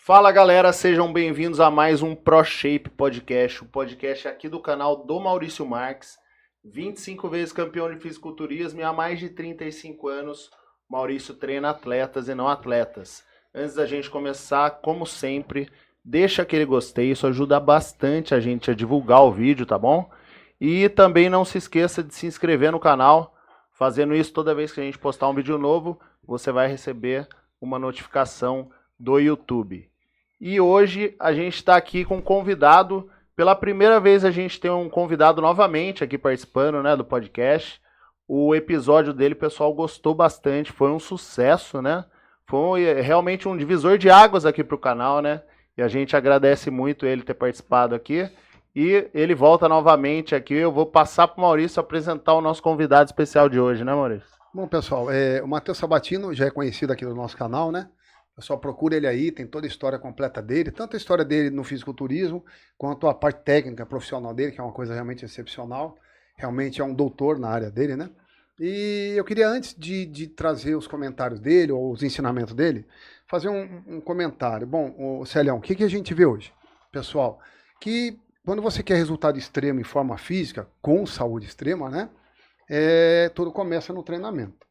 Fala galera, sejam bem-vindos a mais um ProShape Podcast, o podcast aqui do canal do Maurício Marques, 25 vezes campeão de fisiculturismo e há mais de 35 anos Maurício treina atletas e não atletas. Antes da gente começar, como sempre, deixa aquele gostei, isso ajuda bastante a gente a divulgar o vídeo, tá bom? E também não se esqueça de se inscrever no canal, fazendo isso toda vez que a gente postar um vídeo novo, você vai receber uma notificação do YouTube. E hoje a gente está aqui com um convidado. Pela primeira vez a gente tem um convidado novamente aqui participando, né, do podcast. O episódio dele, o pessoal gostou bastante, foi um sucesso, né? Foi realmente um divisor de águas aqui para o canal, né? E a gente agradece muito ele ter participado aqui. E ele volta novamente aqui. Eu vou passar para o Maurício apresentar o nosso convidado especial de hoje, né, Maurício? Bom, pessoal, o Matheus Sabatino já é conhecido aqui do nosso canal, né? O pessoal procura ele aí, tem toda a história completa dele, tanto a história dele no fisiculturismo, quanto a parte técnica, profissional dele, que é uma coisa realmente excepcional. Realmente é um doutor na área dele, né? E eu queria, antes de trazer os comentários dele, ou os ensinamentos dele, fazer um comentário. Bom, Celião, o que a gente vê hoje? Pessoal, que quando você quer resultado extremo em forma física, com saúde extrema, né? Tudo começa no treinamento.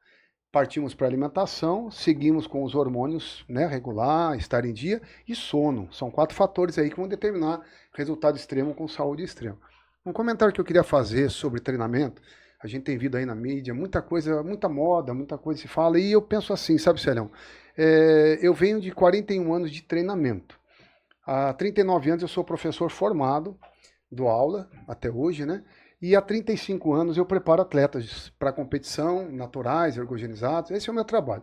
Partimos para a alimentação, seguimos com os hormônios, né, regular, estar em dia e sono. São 4 fatores aí que vão determinar resultado extremo com saúde extrema. Um comentário que eu queria fazer sobre treinamento, a gente tem visto aí na mídia, muita coisa, muita moda, muita coisa se fala, e eu penso assim, sabe, Celão? Eu venho de 41 anos de treinamento. Há 39 anos eu sou professor formado, dou aula até hoje, né? E há 35 anos eu preparo atletas para competição, naturais, ergogenizados, esse é o meu trabalho.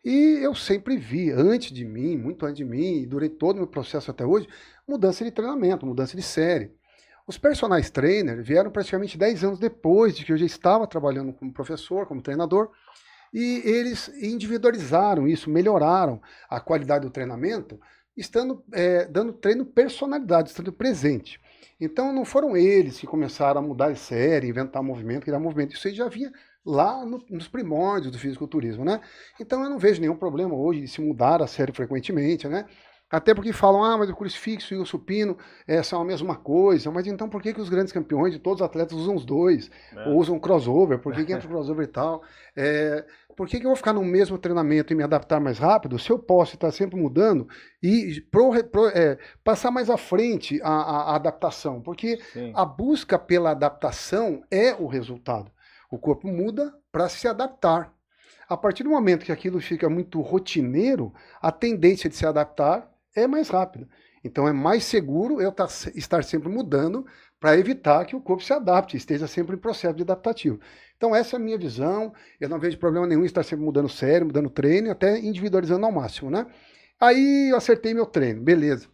E eu sempre vi, antes de mim, muito antes de mim, e durante todo o meu processo até hoje, mudança de treinamento, mudança de série. Os personagens trainer vieram praticamente 10 anos depois de que eu já estava trabalhando como professor, como treinador, e eles individualizaram isso, melhoraram a qualidade do treinamento, dando treino personalidade, estando presente. Então não foram eles que começaram a mudar de série, inventar movimento, criar movimento. Isso aí já vinha lá nos primórdios do fisiculturismo, né? Então eu não vejo nenhum problema hoje de se mudar a série frequentemente, né? Até porque falam, mas o crucifixo e o supino são a mesma coisa. Mas então por que os grandes campeões de todos os atletas usam os dois? Ou usam crossover? Por que entra o crossover e tal? Por que eu vou ficar no mesmo treinamento e me adaptar mais rápido se eu posso estar sempre mudando e passar mais à frente a adaptação? Porque Sim. a busca pela adaptação é o resultado. O corpo muda para se adaptar. A partir do momento que aquilo fica muito rotineiro, a tendência de se adaptar é mais rápida. Então é mais seguro eu estar sempre mudando para evitar que o corpo se adapte, esteja sempre em processo de adaptativo. Então essa é a minha visão, eu não vejo problema nenhum em estar sempre mudando série, mudando treino, até individualizando ao máximo, né? Aí eu acertei meu treino, beleza.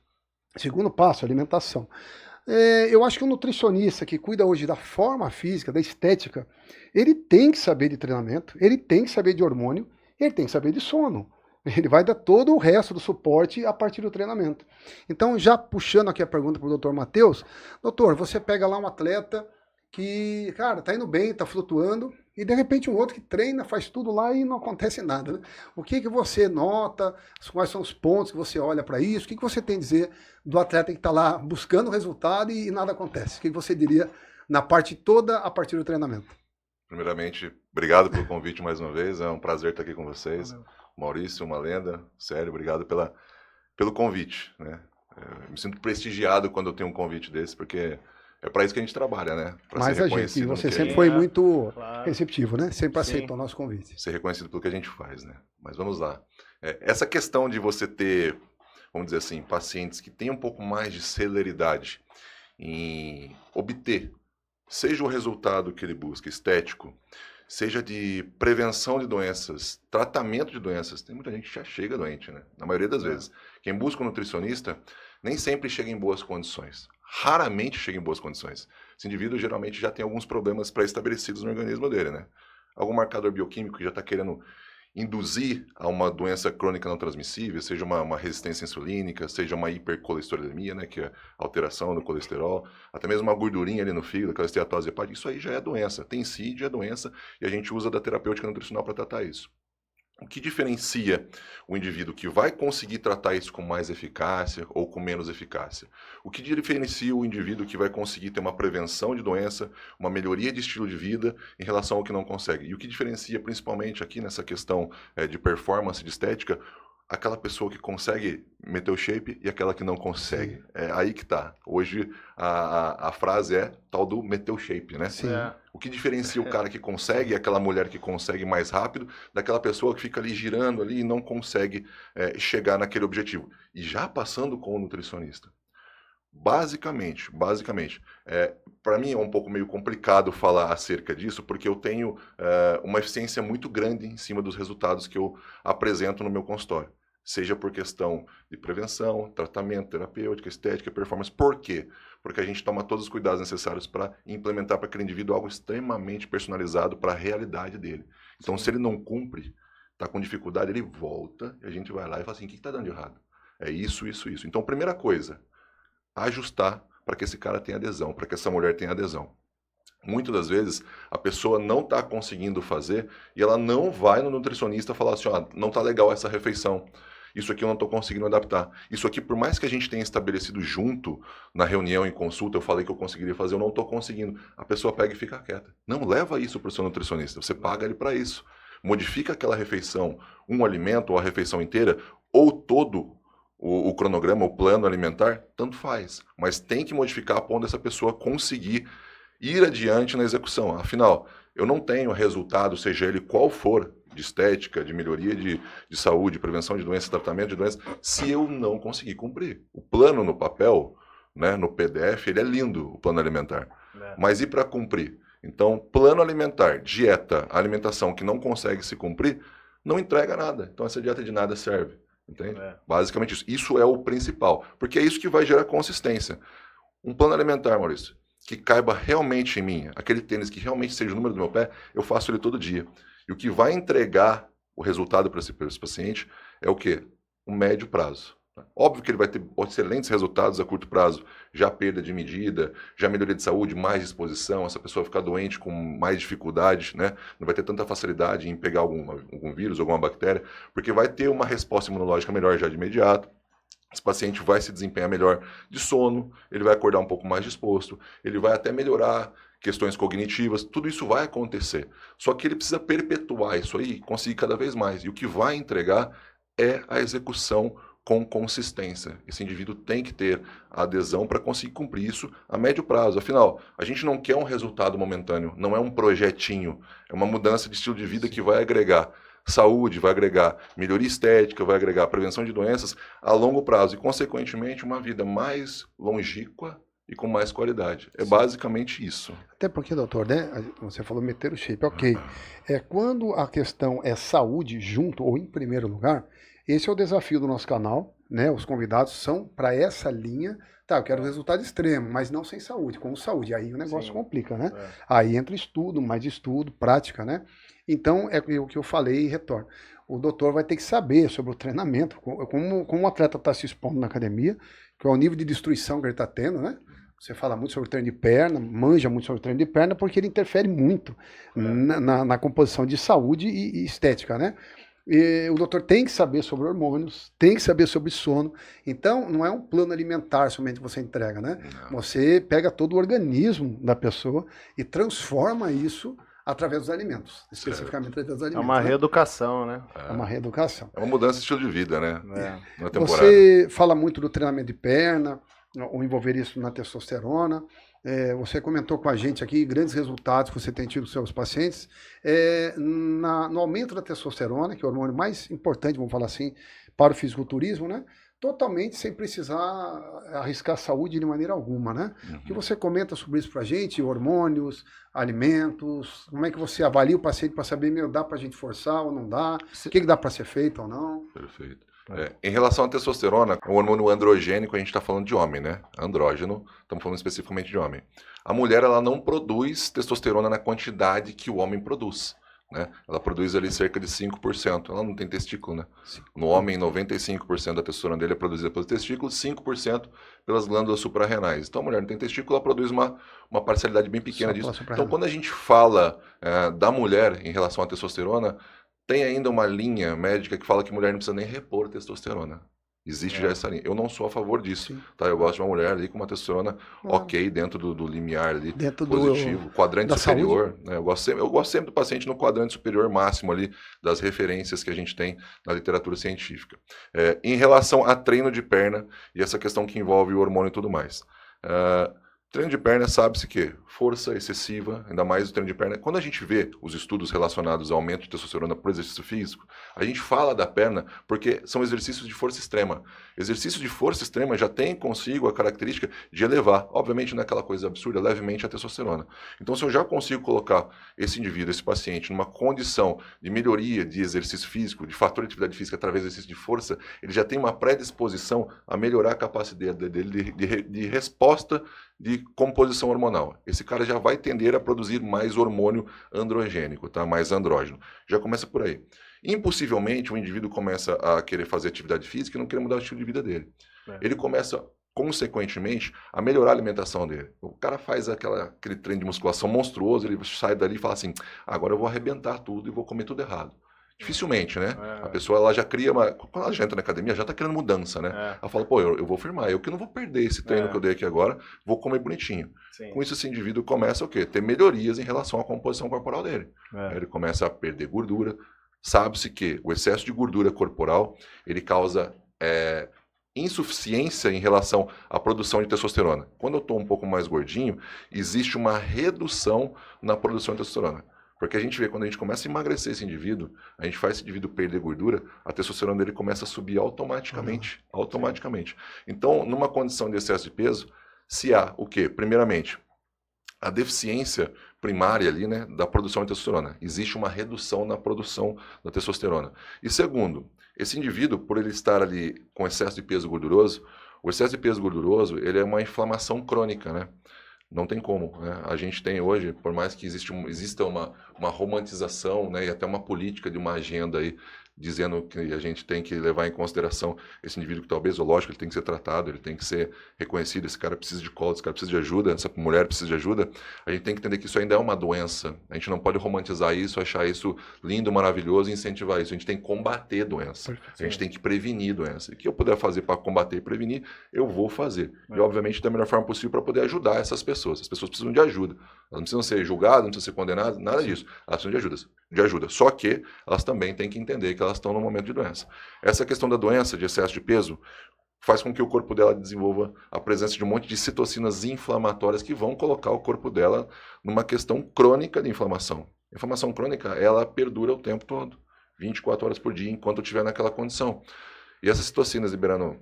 Segundo passo, alimentação. Eu acho que o nutricionista que cuida hoje da forma física, da estética, ele tem que saber de treinamento, ele tem que saber de hormônio, ele tem que saber de sono. Ele vai dar todo o resto do suporte a partir do treinamento. Então, já puxando aqui a pergunta para o doutor Matheus, doutor, você pega lá um atleta que, cara, tá indo bem, tá flutuando, e de repente um outro que treina, faz tudo lá e não acontece nada, né? O que você nota, quais são os pontos que você olha para isso, o que você tem a dizer do atleta que está lá buscando o resultado e nada acontece? O que você diria na parte toda a partir do treinamento? Primeiramente, obrigado pelo convite mais uma vez, é um prazer estar aqui com vocês. Valeu. Maurício, uma lenda, sério, obrigado pelo convite, né? Eu me sinto prestigiado quando eu tenho um convite desse, porque é para isso que a gente trabalha, né? Pra Mas ser a gente, e você sempre gente... foi muito claro, receptivo, né? Sempre aceitou o nosso convite. Ser reconhecido pelo que a gente faz, né? Mas vamos lá. Essa questão de você ter, vamos dizer assim, pacientes que têm um pouco mais de celeridade em obter, seja o resultado que ele busca, estético, seja de prevenção de doenças, tratamento de doenças, tem muita gente que já chega doente, né? Na maioria das vezes. Quem busca um nutricionista nem sempre chega em boas condições. Raramente chega em boas condições. Esse indivíduo geralmente já tem alguns problemas pré-estabelecidos no organismo dele, né? Algum marcador bioquímico que já está querendo induzir a uma doença crônica não transmissível, seja uma resistência insulínica, seja uma hipercolesterolemia, né, que é a alteração do colesterol, até mesmo uma gordurinha ali no fígado, aquela esteatose hepática, isso aí já é doença, tem CID, é doença, e a gente usa da terapêutica nutricional para tratar isso. O que diferencia o indivíduo que vai conseguir tratar isso com mais eficácia ou com menos eficácia? O que diferencia o indivíduo que vai conseguir ter uma prevenção de doença, uma melhoria de estilo de vida em relação ao que não consegue? E o que diferencia principalmente aqui nessa questão de performance, de estética, aquela pessoa que consegue meter o shape e aquela que não consegue? Sim. É aí que tá. Hoje a frase é tal do meter o shape, né? Sim. O que diferencia o cara que consegue, aquela mulher que consegue mais rápido, daquela pessoa que fica ali girando ali e não consegue chegar naquele objetivo. E já passando com o nutricionista. Basicamente, para mim é um pouco meio complicado falar acerca disso, porque eu tenho uma eficiência muito grande em cima dos resultados que eu apresento no meu consultório. Seja por questão de prevenção, tratamento, terapêutica, estética, performance. Por quê? Porque a gente toma todos os cuidados necessários para implementar para aquele indivíduo algo extremamente personalizado para a realidade dele. Então, se ele não cumpre, está com dificuldade, ele volta e a gente vai lá e fala assim, o que está dando de errado? É isso, isso, isso. Então, primeira coisa, ajustar para que esse cara tenha adesão, para que essa mulher tenha adesão. Muitas das vezes a pessoa não está conseguindo fazer e ela não vai no nutricionista falar assim, ó, não está legal essa refeição, isso aqui eu não estou conseguindo adaptar. Isso aqui, por mais que a gente tenha estabelecido junto na reunião, em consulta, eu falei que eu conseguiria fazer, eu não estou conseguindo. A pessoa pega e fica quieta. Não, leva isso para o seu nutricionista, você paga ele para isso. Modifica aquela refeição, um alimento ou a refeição inteira, ou todo o cronograma, o plano alimentar, tanto faz. Mas tem que modificar a ponto dessa pessoa conseguir ir adiante na execução. Afinal, eu não tenho resultado, seja ele qual for, de estética, de melhoria de saúde, prevenção de doenças, tratamento de doenças, se eu não conseguir cumprir. O plano no papel, né, no PDF, ele é lindo, o plano alimentar. Mas e para cumprir? Então, plano alimentar, dieta, alimentação que não consegue se cumprir, não entrega nada. Então, essa dieta de nada serve. Entende? Basicamente isso. Isso é o principal. Porque é isso que vai gerar consistência. Um plano alimentar, Maurício, que caiba realmente em mim, aquele tênis que realmente seja o número do meu pé, eu faço ele todo dia. E o que vai entregar o resultado para esse paciente é o quê? Um médio prazo. Óbvio que ele vai ter excelentes resultados a curto prazo, já perda de medida, já melhoria de saúde, mais disposição, essa pessoa ficar doente com mais dificuldade, né? Não vai ter tanta facilidade em pegar algum vírus, alguma bactéria, porque vai ter uma resposta imunológica melhor já de imediato. Esse paciente vai se desempenhar melhor de sono, ele vai acordar um pouco mais disposto, ele vai até melhorar questões cognitivas, tudo isso vai acontecer. Só que ele precisa perpetuar isso aí, conseguir cada vez mais. E o que vai entregar é a execução com consistência. Esse indivíduo tem que ter a adesão para conseguir cumprir isso a médio prazo. Afinal, a gente não quer um resultado momentâneo, não é um projetinho, é uma mudança de estilo de vida que vai agregar saúde, vai agregar melhoria estética, vai agregar prevenção de doenças a longo prazo e, consequentemente, uma vida mais longínqua e com mais qualidade. É basicamente isso. Até porque, doutor, né, você falou meter o shape, ok. Quando a questão é saúde junto ou em primeiro lugar, esse é o desafio do nosso canal, né? Os convidados são para essa linha. Tá, eu quero resultado extremo, mas não sem saúde, com saúde. Aí o negócio complica, né? Aí entra estudo, mais estudo, prática, né? Então, é o que eu falei e retorno. O doutor vai ter que saber sobre o treinamento, como o atleta está se expondo na academia, que é o nível de destruição que ele está tendo, né? Você fala muito sobre o treino de perna, manja muito sobre o treino de perna, porque ele interfere muito na composição de saúde e estética, né? E o doutor tem que saber sobre hormônios, tem que saber sobre sono. Então, não é um plano alimentar somente que você entrega, né? Não. Você pega todo o organismo da pessoa e transforma isso através dos alimentos, especificamente através dos alimentos. É uma reeducação, né? É uma reeducação. É uma mudança de estilo de vida, né? Na temporada. Você fala muito do treinamento de perna, ou envolver isso na testosterona. Você comentou com a gente aqui grandes resultados que você tem tido com seus pacientes. No aumento da testosterona, que é o hormônio mais importante, vamos falar assim, para o fisiculturismo, né? Totalmente sem precisar arriscar a saúde de maneira alguma, né? O que você comenta sobre isso para a gente? Hormônios, alimentos, como é que você avalia o paciente para saber, dá para a gente forçar ou não dá? O que dá para ser feito ou não? Perfeito. Em relação à testosterona, o hormônio androgênico, a gente está falando de homem, né? Andrógeno, estamos falando especificamente de homem. A mulher, ela não produz testosterona na quantidade que o homem produz, né? Ela produz ali cerca de 5%. Ela não tem testículo, né? No homem, 95% da testosterona dele é produzida pelos testículos, 5% pelas glândulas suprarrenais. Então, a mulher não tem testículo, ela produz uma parcialidade bem pequena disso. Então, quando a gente fala da mulher em relação à testosterona, Tem ainda uma linha médica que fala que mulher não precisa nem repor testosterona. Existe já essa linha. Eu não sou a favor disso, tá? Eu gosto de uma mulher ali com uma testosterona ok, dentro do limiar ali, Dentro positivo, quadrante da superior, né? Eu gosto sempre do paciente no quadrante superior máximo ali, das referências que a gente tem na literatura científica. Em relação a treino de perna e essa questão que envolve o hormônio e tudo mais. Treino de perna, sabe-se que força excessiva, ainda mais o treino de perna. Quando a gente vê os estudos relacionados ao aumento de testosterona por exercício físico, a gente fala da perna porque são exercícios de força extrema. Exercícios de força extrema já tem consigo a característica de elevar, obviamente não é aquela coisa absurda, levemente a testosterona. Então, se eu já consigo colocar esse indivíduo, esse paciente, numa condição de melhoria de exercício físico, de fator de atividade física através do exercício de força, ele já tem uma predisposição a melhorar a capacidade dele de resposta de composição hormonal. Esse cara já vai tender a produzir mais hormônio androgênico, tá? Mais andrógeno. Já começa por aí. Impossivelmente o indivíduo começa a querer fazer atividade física e não querer mudar o estilo de vida dele. Ele começa, consequentemente, a melhorar a alimentação dele. O cara faz aquele treino de musculação monstruoso, ele sai dali e fala assim, agora eu vou arrebentar tudo e vou comer tudo errado. Dificilmente, né? A pessoa ela já cria quando ela já entra na academia, já está querendo mudança, né? Ela fala, pô, eu vou firmar, eu que não vou perder esse treino que eu dei aqui agora, vou comer bonitinho. Sim. Com isso, esse indivíduo começa o quê? Ter melhorias em relação à composição corporal dele. Ele começa a perder gordura. Sabe-se que o excesso de gordura corporal, ele causa insuficiência em relação à produção de testosterona. Quando eu estou um pouco mais gordinho, existe uma redução na produção de testosterona. Porque a gente vê, quando a gente começa a emagrecer esse indivíduo, a gente faz esse indivíduo perder gordura, a testosterona dele começa a subir automaticamente. Automaticamente. Então, numa condição de excesso de peso, se há o quê? Primeiramente, a deficiência primária ali, né, da produção de testosterona. Existe uma redução na produção da testosterona. E segundo, esse indivíduo, por ele estar ali com excesso de peso gorduroso, o excesso de peso gorduroso, ele é uma inflamação crônica, né? Não tem como, né? A gente tem hoje, por mais que exista uma romantização, né, e até uma política de uma agenda aí, dizendo que a gente tem que levar em consideração esse indivíduo que está obeso, lógico, ele tem que ser tratado, ele tem que ser reconhecido, esse cara precisa de colo, esse cara precisa de ajuda, essa mulher precisa de ajuda. A gente tem que entender que isso ainda é uma doença. A gente não pode romantizar isso, achar isso lindo, maravilhoso e incentivar isso. A gente tem que combater a doença. A gente tem que prevenir doença. E o que eu puder fazer para combater e prevenir, eu vou fazer. E, obviamente, da melhor forma possível para poder ajudar essas pessoas. As pessoas precisam de ajuda. Elas não precisam ser julgadas, não precisam ser condenadas, nada disso. Elas precisam de ajuda. Só que elas também têm que entender que elas estão no momento de doença. Essa questão da doença, de excesso de peso, faz com que o corpo dela desenvolva a presença de um monte de citocinas inflamatórias que vão colocar o corpo dela numa questão crônica de inflamação. A inflamação crônica, ela perdura o tempo todo, 24 horas por dia, enquanto estiver naquela condição. E essas citocinas liberando,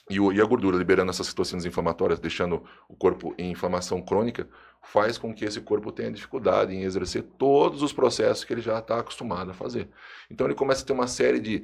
e a gordura liberando essas citocinas inflamatórias, deixando o corpo em inflamação crônica, faz com que esse corpo tenha dificuldade em exercer todos os processos que ele já está acostumado a fazer. Então ele começa a ter uma série de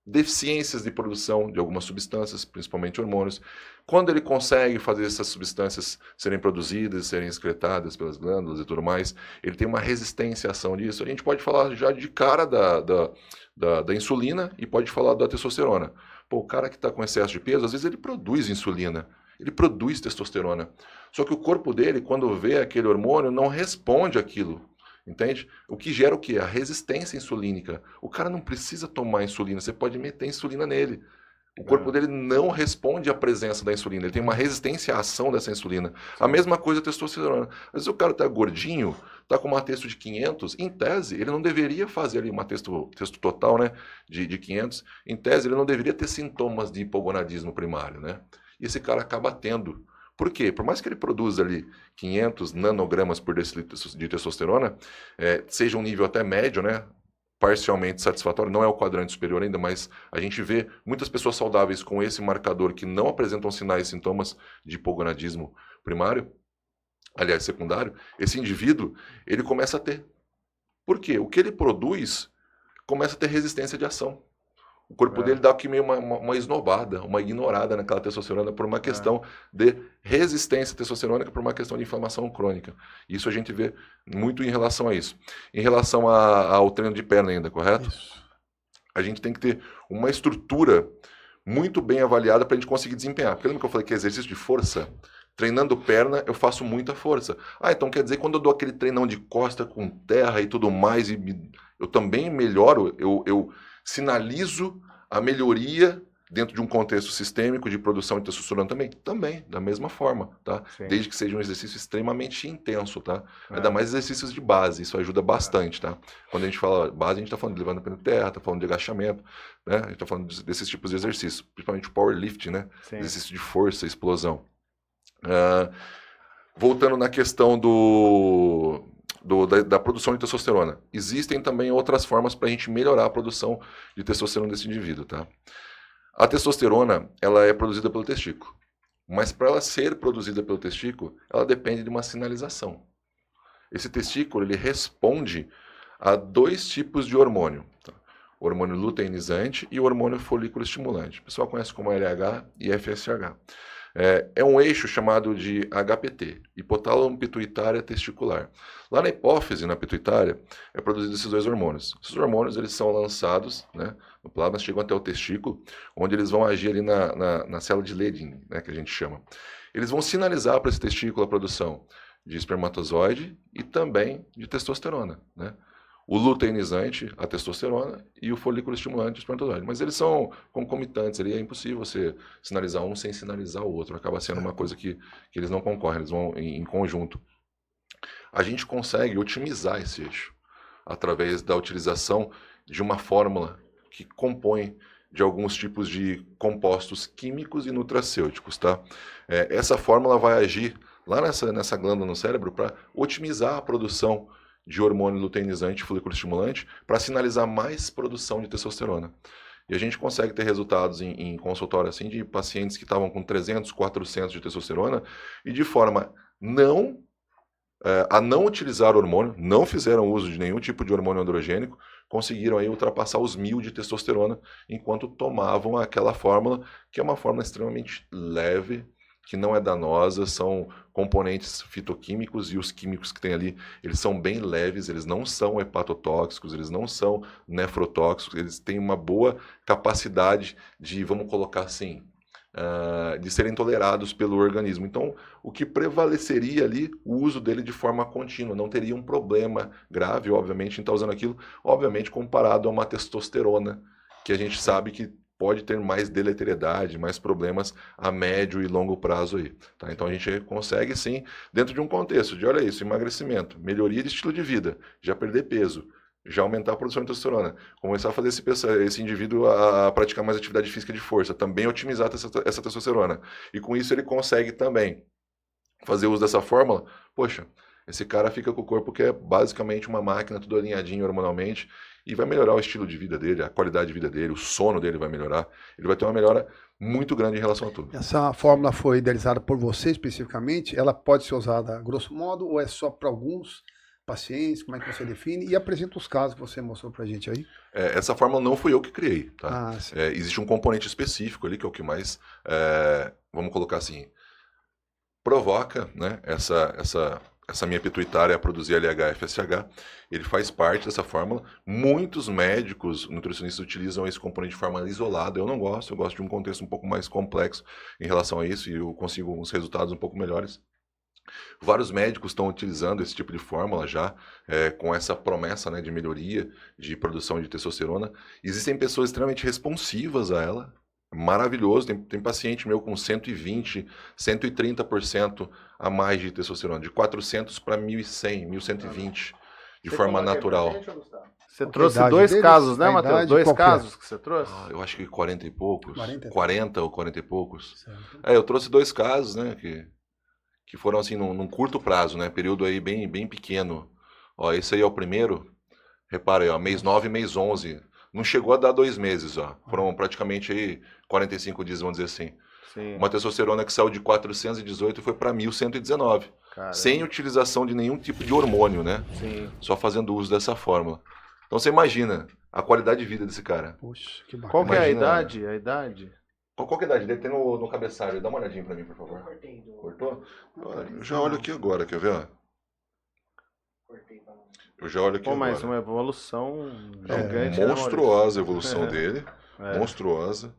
deficiências de produção de algumas substâncias, principalmente hormônios. Quando ele consegue fazer essas substâncias serem produzidas, serem excretadas pelas glândulas e tudo mais, ele tem uma resistência à ação disso. A gente pode falar já de cara da insulina e pode falar da testosterona. Pô, o cara que está com excesso de peso, às vezes ele produz insulina, ele produz testosterona. Só que o corpo dele, quando vê aquele hormônio, não responde àquilo. Entende? O que gera o quê? A resistência insulínica. O cara não precisa tomar insulina, você pode meter insulina nele. O corpo dele não responde à presença da insulina, ele tem uma resistência à ação dessa insulina. A mesma coisa a testosterona. Às vezes o cara está gordinho, está com uma testo de 500, em tese ele não deveria fazer ali uma testo total, né, de 500. Em tese ele não deveria ter sintomas de hipogonadismo primário, né? E esse cara acaba tendo. Por quê? Por mais que ele produza ali 500 nanogramas por decilitro de testosterona, seja um nível até médio, né, parcialmente satisfatório, não é o quadrante superior ainda, mas a gente vê muitas pessoas saudáveis com esse marcador que não apresentam sinais e sintomas de hipogonadismo primário, aliás, secundário, esse indivíduo, ele começa a ter. Por quê? O que ele produz começa a ter resistência de ação. O corpo dele dá aqui meio uma esnobada, uma ignorada naquela testosterona por uma questão de resistência testosterônica, por uma questão de inflamação crônica. Isso a gente vê muito em relação a isso. Em relação ao treino de perna ainda, correto? Isso. A gente tem que ter uma estrutura muito bem avaliada para a gente conseguir desempenhar. Porque lembra que eu falei que exercício de força Treinando perna, eu faço muita força. Ah, então quer dizer que quando eu dou aquele treinão de costa com terra e tudo mais, eu também melhoro, eu sinalizo a melhoria dentro de um contexto sistêmico de produção de testosterona também? Também, da mesma forma, tá? Sim. Desde que seja um exercício extremamente intenso, tá? Ainda mais exercícios de base, isso ajuda bastante, tá? Quando a gente fala base, a gente tá falando de levando de terra, tá falando de agachamento, né? A gente tá falando desses tipos de exercícios, principalmente o powerlifting, né? Sim. Exercício de força, explosão. Voltando na questão da produção de testosterona. Existem também outras formas para a gente melhorar a produção de testosterona desse indivíduo, tá? A testosterona, ela é produzida pelo testículo. Mas para ela ser produzida pelo testículo, ela depende de uma sinalização. Esse testículo, ele responde a 2 tipos de hormônio. Tá? O hormônio luteinizante e o hormônio folículo estimulante. O pessoal conhece como LH e FSH. É um eixo chamado de HPT, hipotálamo pituitária testicular. Lá na hipófise, na pituitária, é produzido esses 2 hormônios. Esses hormônios eles são lançados, né, no plasma, chegam até o testículo, onde eles vão agir ali na célula de Leydig, né, que a gente chama. Eles vão sinalizar para esse testículo a produção de espermatozoide e também de testosterona, né? O luteinizante, a testosterona, e o folículo estimulante, o espermatozoide. Mas eles são concomitantes, é impossível você sinalizar um sem sinalizar o outro. Acaba sendo uma coisa que eles não concorrem, eles vão em conjunto. A gente consegue otimizar esse eixo através da utilização de uma fórmula que compõe de alguns tipos de compostos químicos e nutracêuticos, tá? Essa fórmula vai agir lá nessa glândula no cérebro para otimizar a produção de hormônio luteinizante e folículo estimulante para sinalizar mais produção de testosterona. E a gente consegue ter resultados em consultório assim de pacientes que estavam com 300, 400 de testosterona e de forma a não utilizar hormônio, não fizeram uso de nenhum tipo de hormônio androgênico, conseguiram aí ultrapassar os 1000 de testosterona enquanto tomavam aquela fórmula, que é uma fórmula extremamente leve, que não é danosa, são componentes fitoquímicos e os químicos que tem ali, eles são bem leves, eles não são hepatotóxicos, eles não são nefrotóxicos, eles têm uma boa capacidade de, vamos colocar assim, de serem tolerados pelo organismo. Então, o que prevaleceria ali, o uso dele de forma contínua, não teria um problema grave, obviamente, em estar usando aquilo, obviamente comparado a uma testosterona, que a gente sabe que pode ter mais deleteriedade, mais problemas a médio e longo prazo aí. Tá? Então a gente consegue sim, dentro de um contexto de, olha isso, emagrecimento, melhoria de estilo de vida, já perder peso, já aumentar a produção de testosterona, começar a fazer esse indivíduo a praticar mais atividade física de força, também otimizar essa testosterona. E com isso ele consegue também fazer uso dessa fórmula, poxa, esse cara fica com o corpo que é basicamente uma máquina, tudo alinhadinho hormonalmente, e vai melhorar o estilo de vida dele, a qualidade de vida dele, o sono dele vai melhorar. Ele vai ter uma melhora muito grande em relação a tudo. Essa fórmula foi idealizada por você especificamente? Ela pode ser usada grosso modo ou é só para alguns pacientes? Como é que você define? E apresenta os casos que você mostrou para a gente aí. Essa fórmula não fui eu que criei. Tá? Ah, existe um componente específico ali, que é o que mais, vamos colocar assim, provoca, né, essa minha pituitária a produzir LH e FSH, ele faz parte dessa fórmula. Muitos médicos, nutricionistas utilizam esse componente de forma isolada. Eu não gosto, eu gosto de um contexto um pouco mais complexo em relação a isso e eu consigo uns resultados um pouco melhores. Vários médicos estão utilizando esse tipo de fórmula já, com essa promessa, né, de melhoria de produção de testosterona. Existem pessoas extremamente responsivas a ela, maravilhoso, tem paciente meu com 120, 130% a mais de testosterona, de 400 para 1.100, 1.120, de forma natural. Você trouxe 2 casos, né, Matheus? 2 casos que você trouxe? Eu acho que 40 e poucos, 40 ou 40 e poucos. Certo. Eu trouxe 2 casos, né, que foram assim num curto prazo, né, período aí bem pequeno. Ó, esse aí é o primeiro, repara aí, ó, mês 9 e mês 11. Não chegou a dar 2 meses, ó. Foram praticamente aí 45 dias, vamos dizer assim. Sim. Uma testosterona que saiu de 418 e foi para 1.119. Caramba. Sem utilização de nenhum tipo de hormônio, né? Sim. Só fazendo uso dessa fórmula. Então você imagina a qualidade de vida desse cara. Poxa, que bacana. Qual que é a Imagina- idade? A idade? Qual que é a idade dele? Tem no cabeçalho. Dá uma olhadinha para mim, por favor. Cortou? Eu já olho aqui agora, quer ver? Ó? Eu já olho aqui Pô, mas agora. uma evolução É gigante, né, monstruosa a evolução dele. É. Monstruosa.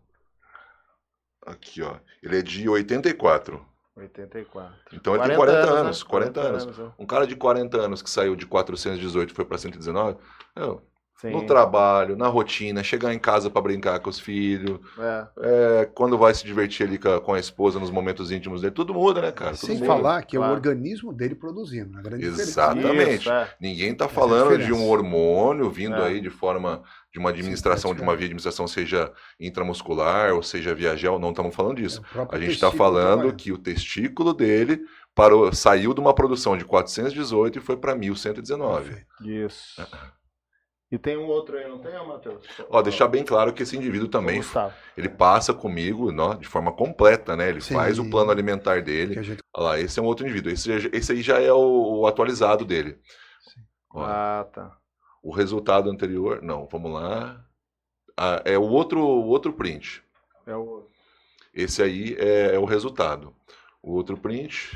Aqui, ó. Ele é de 84. 84. Então ele tem 40 né? anos, 40 anos. né? Um cara de 40 anos que saiu de 418 e foi para 119, Sim. no trabalho, na rotina, chegar em casa para brincar com os filhos, É. quando vai se divertir ali com a esposa nos momentos íntimos dele, tudo muda, né, cara? Tudo Sem muda. falar que é o Claro. organismo dele produzindo. A grande diferença. Exatamente. Isso, é. Ninguém está Essa é a falando de diferença. um hormônio vindo É. aí de forma de uma administração, de uma via de administração, seja intramuscular ou seja via gel, não estamos falando disso. É o próprio A gente está testículo falando trabalhando. que o testículo dele saiu de uma produção de 418 e foi para 1119. Perfeito. Isso. E tem um outro aí, não tem, Matheus? Ó, deixar bem claro que esse indivíduo também, Gustavo. ele passa comigo, de forma completa, né? Ele Sim. faz o plano alimentar Que dele. a gente... Olha lá, esse é um outro indivíduo. Esse aí já é o atualizado dele. Ó, Ah, tá. o resultado anterior, não, vamos lá. É o outro print. É o outro. Esse aí é o resultado. O outro print,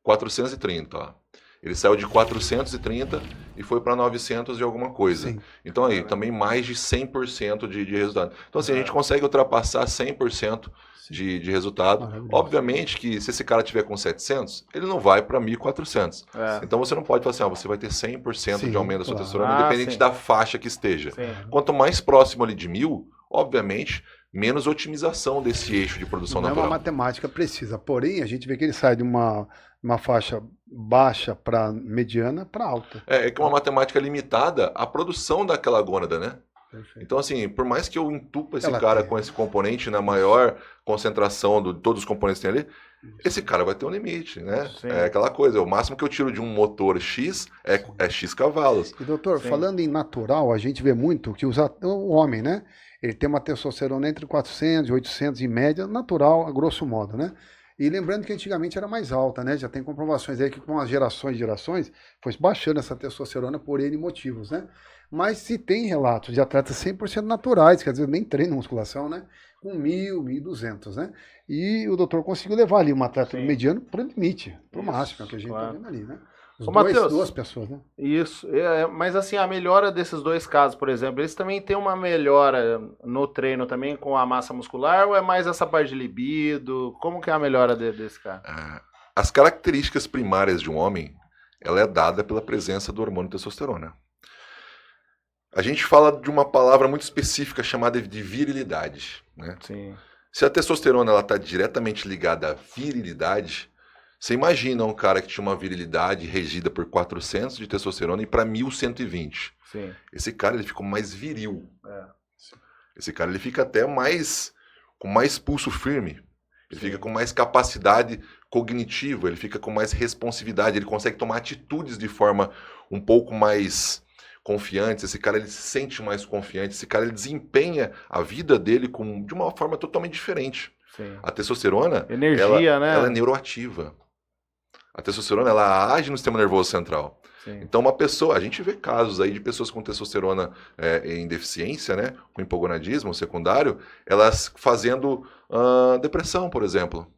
430, ó. Ele saiu de 430 e foi para 900 e alguma coisa. Sim. Então aí, também mais de 100% de resultado. Então assim, a gente consegue ultrapassar 100% de resultado. Maravilhoso. Obviamente que se esse cara tiver com 700, ele não vai para 1.400. É. Então você não pode falar assim, você vai ter 100% Sim, de aumento da sua claro. testosterona, independente sim. da faixa que esteja. Sim. Quanto mais próximo ali de 1.000, obviamente, menos otimização desse eixo de produção Não é uma natural. matemática precisa. Porém, a gente vê que ele sai de uma faixa baixa para mediana para alta. É que uma matemática limitada à produção daquela gônada, né? Perfeito. Então, assim, por mais que eu entupa esse Ela cara tem. com esse componente na maior concentração de todos os componentes que tem ali, esse cara vai ter um limite, né? Sim. É aquela coisa, o máximo que eu tiro de um motor X é X cavalos. E doutor, Sim. falando em natural, a gente vê muito que o homem, né? Ele tem uma testosterona entre 400 e 800 em média, natural, a grosso modo, né? E lembrando que antigamente era mais alta, né? Já tem comprovações aí que com as gerações foi baixando essa testosterona por N motivos, né? Mas se tem relatos de atletas 100% naturais, que às vezes nem treinam musculação, né? Com 1.000, 1.200, né? E o doutor conseguiu levar ali um atleta Sim. mediano para o limite, para o Isso, máximo, é o que a gente claro. tá vendo ali, né? Os Ô, Matheus. duas pessoas, né? Isso. Mas assim, a melhora desses dois casos, por exemplo, eles também têm uma melhora no treino também com a massa muscular ou é mais essa parte de libido? Como que é a melhora desse cara? As características primárias de um homem, ela é dada pela presença do hormônio testosterona. A gente fala de uma palavra muito específica chamada de virilidade, né? Sim. Se a testosterona ela está diretamente ligada à virilidade, você imagina um cara que tinha uma virilidade regida por 400 de testosterona e para 1.120. Sim. Esse cara ele fica mais viril. É. Esse cara ele fica até com mais pulso firme. Ele Sim. fica com mais capacidade cognitiva, ele fica com mais responsividade, ele consegue tomar atitudes de forma um pouco mais confiante. Esse cara ele se sente mais confiante, esse cara ele desempenha a vida dele de uma forma totalmente diferente. Sim. A testosterona, Energia, né? ela é neuroativa. A testosterona, ela age no sistema nervoso central. Sim. Então, uma pessoa, a gente vê casos aí de pessoas com testosterona em deficiência, né, com hipogonadismo secundário, elas fazendo depressão, por exemplo.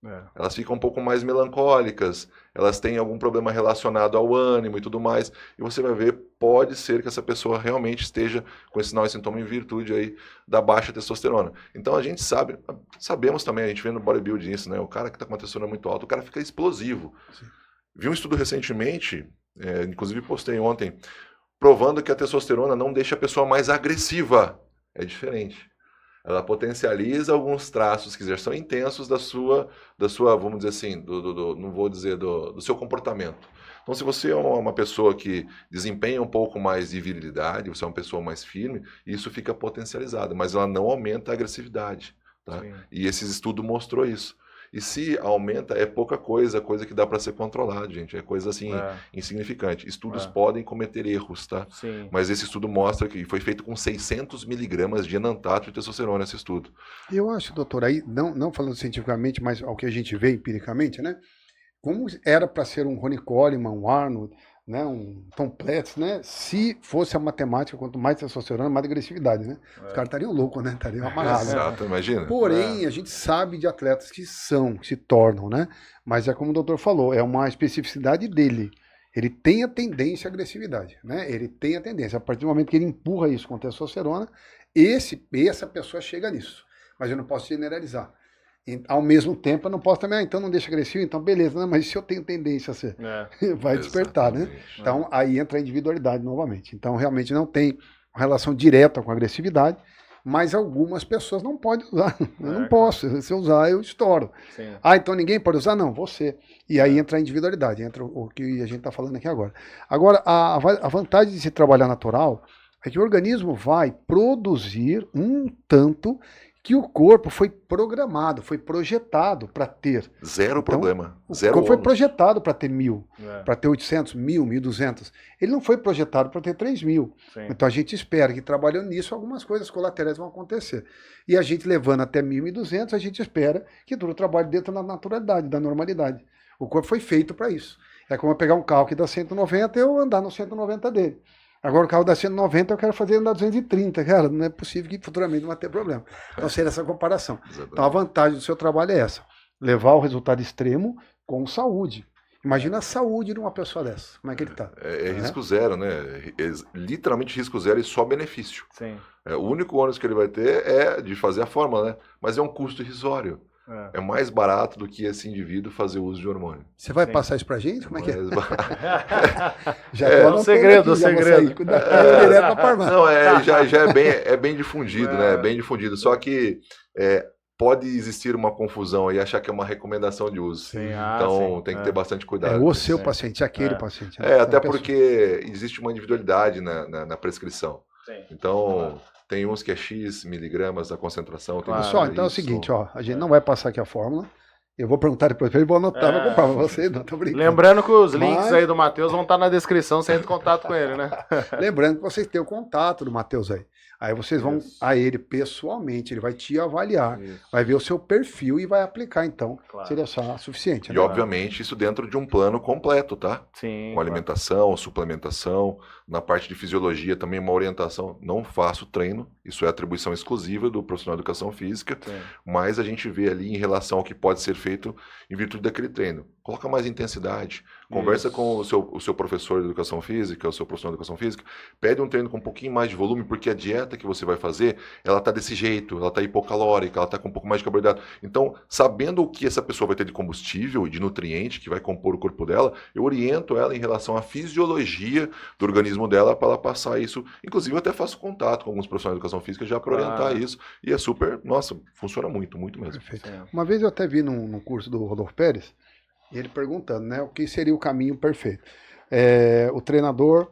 É. Elas ficam um pouco mais melancólicas, elas têm algum problema relacionado ao ânimo e tudo mais, e você vai ver, pode ser que essa pessoa realmente esteja com esse sinal e sintoma em virtude aí da baixa testosterona. Então a gente sabemos também, a gente vê no bodybuilding isso, né? O cara que está com uma testosterona muito alta, o cara fica explosivo. Sim. Vi um estudo recentemente, inclusive postei ontem, provando que a testosterona não deixa a pessoa mais agressiva. É diferente. Ela potencializa alguns traços que já são intensos da sua, vamos dizer assim, não vou dizer do seu comportamento. Então, se você é uma pessoa que desempenha um pouco mais de virilidade, você é uma pessoa mais firme, isso fica potencializado, mas ela não aumenta a agressividade. Tá? Sim. E esse estudo mostrou isso. E se aumenta, é pouca coisa que dá para ser controlado, gente. É coisa assim, insignificante. Estudos podem cometer erros, tá? Sim. Mas esse estudo mostra que foi feito com 600 miligramas de enantato de testosterona, esse estudo. Eu acho, doutor, aí, não falando cientificamente, mas ao que a gente vê empiricamente, né? Como era para ser um Ronnie Coleman, um Arnold, né, um Tom Platz, né? Se fosse a matemática, quanto mais testosterona, mais agressividade, né? Os caras estariam loucos, né? Estariam amarrados. Exato, imagina. Porém, a gente sabe de atletas que se tornam, né? Mas é como o doutor falou, é uma especificidade dele. Ele tem a tendência à agressividade, né? Ele tem a tendência. A partir do momento que ele empurra isso com testosterona, essa pessoa chega nisso. Mas eu não posso generalizar. Ao mesmo tempo, eu não posso também, então não deixa agressivo, então beleza, mas se eu tenho tendência a ser, vai despertar, né? Então, aí entra a individualidade novamente. Então, realmente não tem relação direta com a agressividade, mas algumas pessoas não podem usar. Eu não posso, se eu usar, eu estouro. Sim. Então ninguém pode usar? Não, você. E aí entra a individualidade, entra o que a gente está falando aqui agora. Agora, a vantagem de se trabalhar natural é que o organismo vai produzir um tanto que o corpo foi programado, foi projetado para ter. Zero problema. O corpo foi projetado para ter 1.000, para ter 800, 1.000, 1.200. Ele não foi projetado para ter 3.000. Então a gente espera que trabalhando nisso algumas coisas colaterais vão acontecer. E a gente levando até 1.200, a gente espera que tudo trabalhe dentro da naturalidade, da normalidade. O corpo foi feito para isso. É como eu pegar um carro que dá 190 e eu andar no 190 dele. Agora o carro dá 190, eu quero fazer andar 230, cara, não é possível que futuramente não vai ter problema. Então seria essa comparação. Então a vantagem do seu trabalho é essa, levar o resultado extremo com saúde. Imagina a saúde de uma pessoa dessa, como é que ele está. É risco zero, né? Literalmente risco zero e só benefício. Sim. O único ônus que ele vai ter é de fazer a fórmula, né? Mas é um custo irrisório. É mais barato do que esse indivíduo fazer uso de hormônio. Você vai passar isso pra gente? Como é que é? Já é um segredo, segredo. Não, já é bem difundido, né? É bem difundido. Só que pode existir uma confusão e achar que é uma recomendação de uso. Sim, então tem que ter bastante cuidado. É o seu paciente, aquele paciente. Né? Até porque existe uma individualidade na prescrição. Sim. Então... Tem uns que é X miligramas da concentração. Pessoal, então é o seguinte, a gente não vai passar aqui a fórmula. Eu vou perguntar depois para ele, vou anotar, vou comprar para você, não tô brincando. Lembrando que os links aí do Matheus vão estar na descrição, você entra em contato com ele, né? Lembrando que vocês têm o contato do Matheus aí. Aí vocês vão a ele pessoalmente, ele vai te avaliar, vai ver o seu perfil e vai aplicar, então, se ele achar suficiente. E, obviamente, isso dentro de um plano completo, tá? Sim. Com alimentação, suplementação, na parte de fisiologia também uma orientação. Não faço treino, isso é atribuição exclusiva do profissional de educação física, mas a gente vê ali em relação ao que pode ser feito em virtude daquele treino. Coloca mais intensidade, conversa com o seu professor de educação física, o seu profissional de educação física, pede um treino com um pouquinho mais de volume, porque a dieta que você vai fazer, ela tá desse jeito, ela tá hipocalórica, ela tá com um pouco mais de carboidrato. Então, sabendo o que essa pessoa vai ter de combustível e de nutriente que vai compor o corpo dela, eu oriento ela em relação à fisiologia do organismo dela para ela passar isso. Inclusive, eu até faço contato com alguns profissionais de educação física já para orientar isso. E é super, nossa, funciona muito, muito mesmo. Perfeito. Uma vez eu até vi num curso do Rodolfo Pérez, ele perguntando, né, o que seria o caminho perfeito. O treinador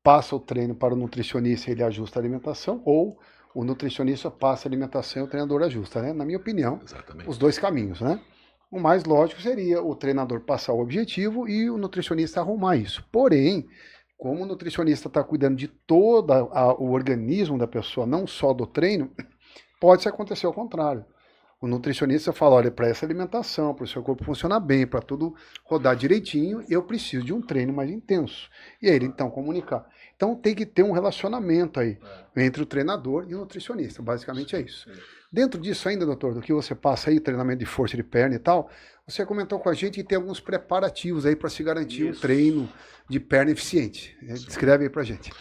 passa o treino para o nutricionista e ele ajusta a alimentação, ou o nutricionista passa a alimentação e o treinador ajusta, né? Na minha opinião, os dois caminhos, né? O mais lógico seria o treinador passar o objetivo e o nutricionista arrumar isso. Porém, como o nutricionista está cuidando de todo o organismo da pessoa, não só do treino, pode acontecer ao contrário. O nutricionista fala, olha, para essa alimentação, para o seu corpo funcionar bem, para tudo rodar direitinho, eu preciso de um treino mais intenso. E aí ele então comunicar. Então tem que ter um relacionamento aí entre o treinador e o nutricionista, basicamente é isso. Dentro disso ainda, doutor, do que você passa aí, treinamento de força de perna e tal, você comentou com a gente que tem alguns preparativos aí para se garantir um treino de perna eficiente. Descreve aí pra gente.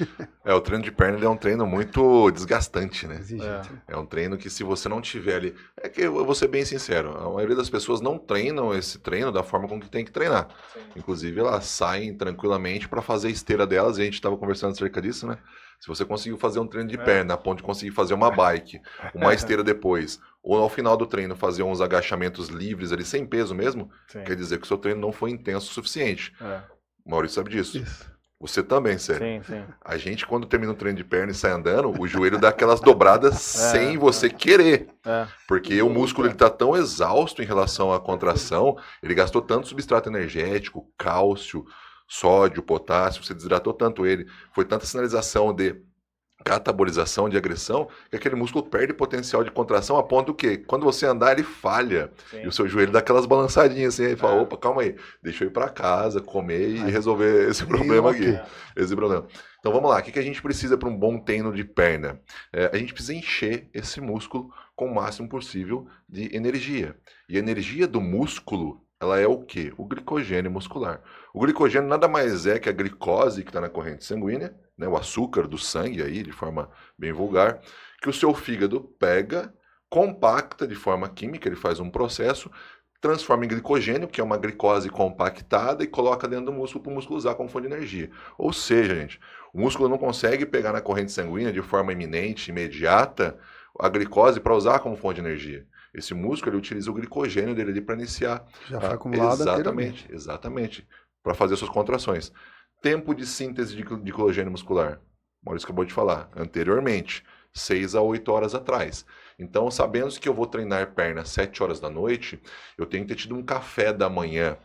O treino de perna é um treino muito desgastante, né? Exigente. É um treino que se você não tiver ali... É que eu vou ser bem sincero, a maioria das pessoas não treinam esse treino da forma como que tem que treinar. Inclusive elas saem tranquilamente para fazer a esteira delas, e a gente estava conversando acerca disso, né? Se você conseguiu fazer um treino de perna, a ponto de conseguir fazer uma bike, uma esteira depois, ou ao final do treino fazer uns agachamentos livres ali, sem peso mesmo, quer dizer que o seu treino não foi intenso o suficiente. O Maurício sabe disso. Você também, sério. Sim. A gente, quando termina um treino de perna e sai andando, o joelho dá aquelas dobradas sem você querer. Porque o músculo ele tá tão exausto em relação à contração, ele gastou tanto substrato energético, cálcio, sódio, potássio, você desidratou tanto ele, foi tanta sinalização de catabolização, de agressão, que aquele músculo perde potencial de contração a ponto que, quando você andar, ele falha. E o seu joelho dá aquelas balançadinhas assim, aí fala, opa, calma aí, deixa eu ir para casa, comer e resolver esse problema aqui. Esse problema. Então vamos lá, o que a gente precisa para um bom treino de perna? A gente precisa encher esse músculo com o máximo possível de energia. E a energia do músculo, ela é o quê? O glicogênio muscular. O glicogênio nada mais é que a glicose que está na corrente sanguínea, né, o açúcar do sangue aí, de forma bem vulgar, que o seu fígado pega, compacta de forma química, ele faz um processo, transforma em glicogênio, que é uma glicose compactada, e coloca dentro do músculo para o músculo usar como fonte de energia. Ou seja, gente, o músculo não consegue pegar na corrente sanguínea de forma iminente, imediata, a glicose para usar como fonte de energia. Esse músculo ele utiliza o glicogênio dele ali para iniciar. Já foi acumulado anteriormente. Exatamente. Para fazer suas contrações. Tempo de síntese de glicogênio muscular. Maurício acabou de falar. Anteriormente. 6 a 8 horas atrás. Então, sabendo que eu vou treinar perna às 7 horas da noite, eu tenho que ter tido um café da manhã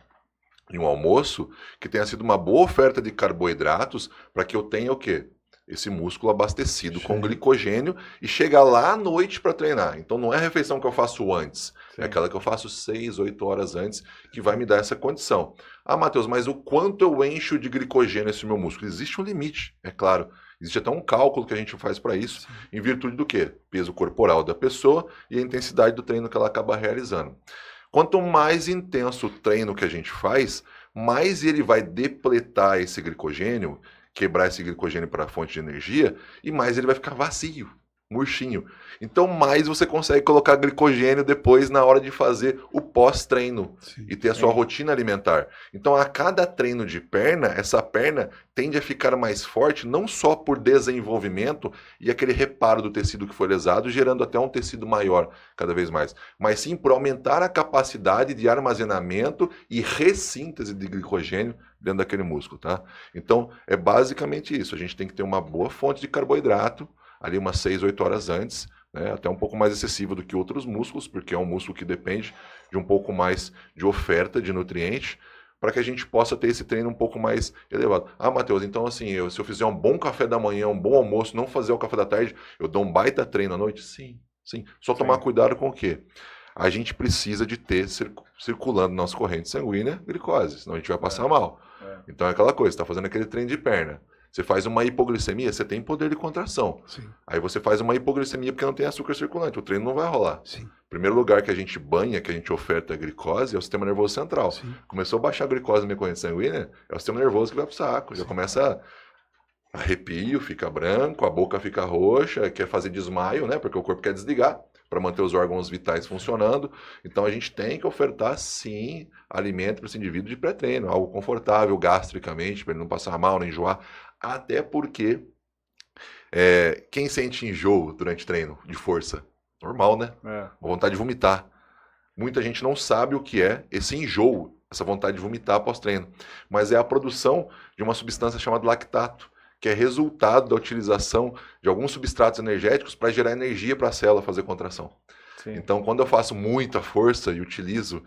e um almoço que tenha sido uma boa oferta de carboidratos para que eu tenha o quê? Esse músculo abastecido com glicogênio e chegar lá à noite para treinar. Então não é a refeição que eu faço antes, é aquela que eu faço 6, 8 horas antes que vai me dar essa condição. Ah, Matheus, mas o quanto eu encho de glicogênio esse meu músculo? Existe um limite, é claro. Existe até um cálculo que a gente faz para isso, em virtude do quê? Peso corporal da pessoa e a intensidade do treino que ela acaba realizando. Quanto mais intenso o treino que a gente faz, mais ele vai depletar esse glicogênio, quebrar esse glicogênio para a fonte de energia, e mais ele vai ficar vazio, murchinho. Então mais você consegue colocar glicogênio depois na hora de fazer o pós-treino e ter a sua rotina alimentar. Então a cada treino de perna, essa perna tende a ficar mais forte, não só por desenvolvimento e aquele reparo do tecido que foi lesado, gerando até um tecido maior cada vez mais, mas sim por aumentar a capacidade de armazenamento e ressíntese de glicogênio dentro daquele músculo, tá? Então é basicamente isso, a gente tem que ter uma boa fonte de carboidrato, ali umas 6, 8 horas antes, né, até um pouco mais excessivo do que outros músculos, porque é um músculo que depende de um pouco mais de oferta de nutrientes, para que a gente possa ter esse treino um pouco mais elevado. Ah, Matheus, então assim, se eu fizer um bom café da manhã, um bom almoço, não fazer o café da tarde, eu dou um baita treino à noite? Sim, sim. Só tomar cuidado com o quê? A gente precisa de ter circulando na nossa corrente sanguínea glicose, senão a gente vai passar mal. Então é aquela coisa, você está fazendo aquele treino de perna. Você faz uma hipoglicemia, você tem poder de contração. Sim. Aí você faz uma hipoglicemia porque não tem açúcar circulante, o treino não vai rolar. Sim. Primeiro lugar que a gente banha, que a gente oferta a glicose, é o sistema nervoso central. Sim. Começou a baixar a glicose na minha corrente sanguínea, é o sistema nervoso que vai pro saco. Já começa arrepio, fica branco, a boca fica roxa, quer fazer desmaio, né? Porque o corpo quer desligar para manter os órgãos vitais funcionando. Então a gente tem que ofertar, sim, alimento para esse indivíduo de pré-treino, algo confortável gastricamente, para ele não passar mal, nem enjoar. Até porque quem sente enjoo durante treino de força? Normal, né? Vontade de vomitar. Muita gente não sabe o que é esse enjoo, essa vontade de vomitar após treino. Mas é a produção de uma substância chamada lactato, que é resultado da utilização de alguns substratos energéticos para gerar energia para a célula fazer contração. Sim. Então, quando eu faço muita força e utilizo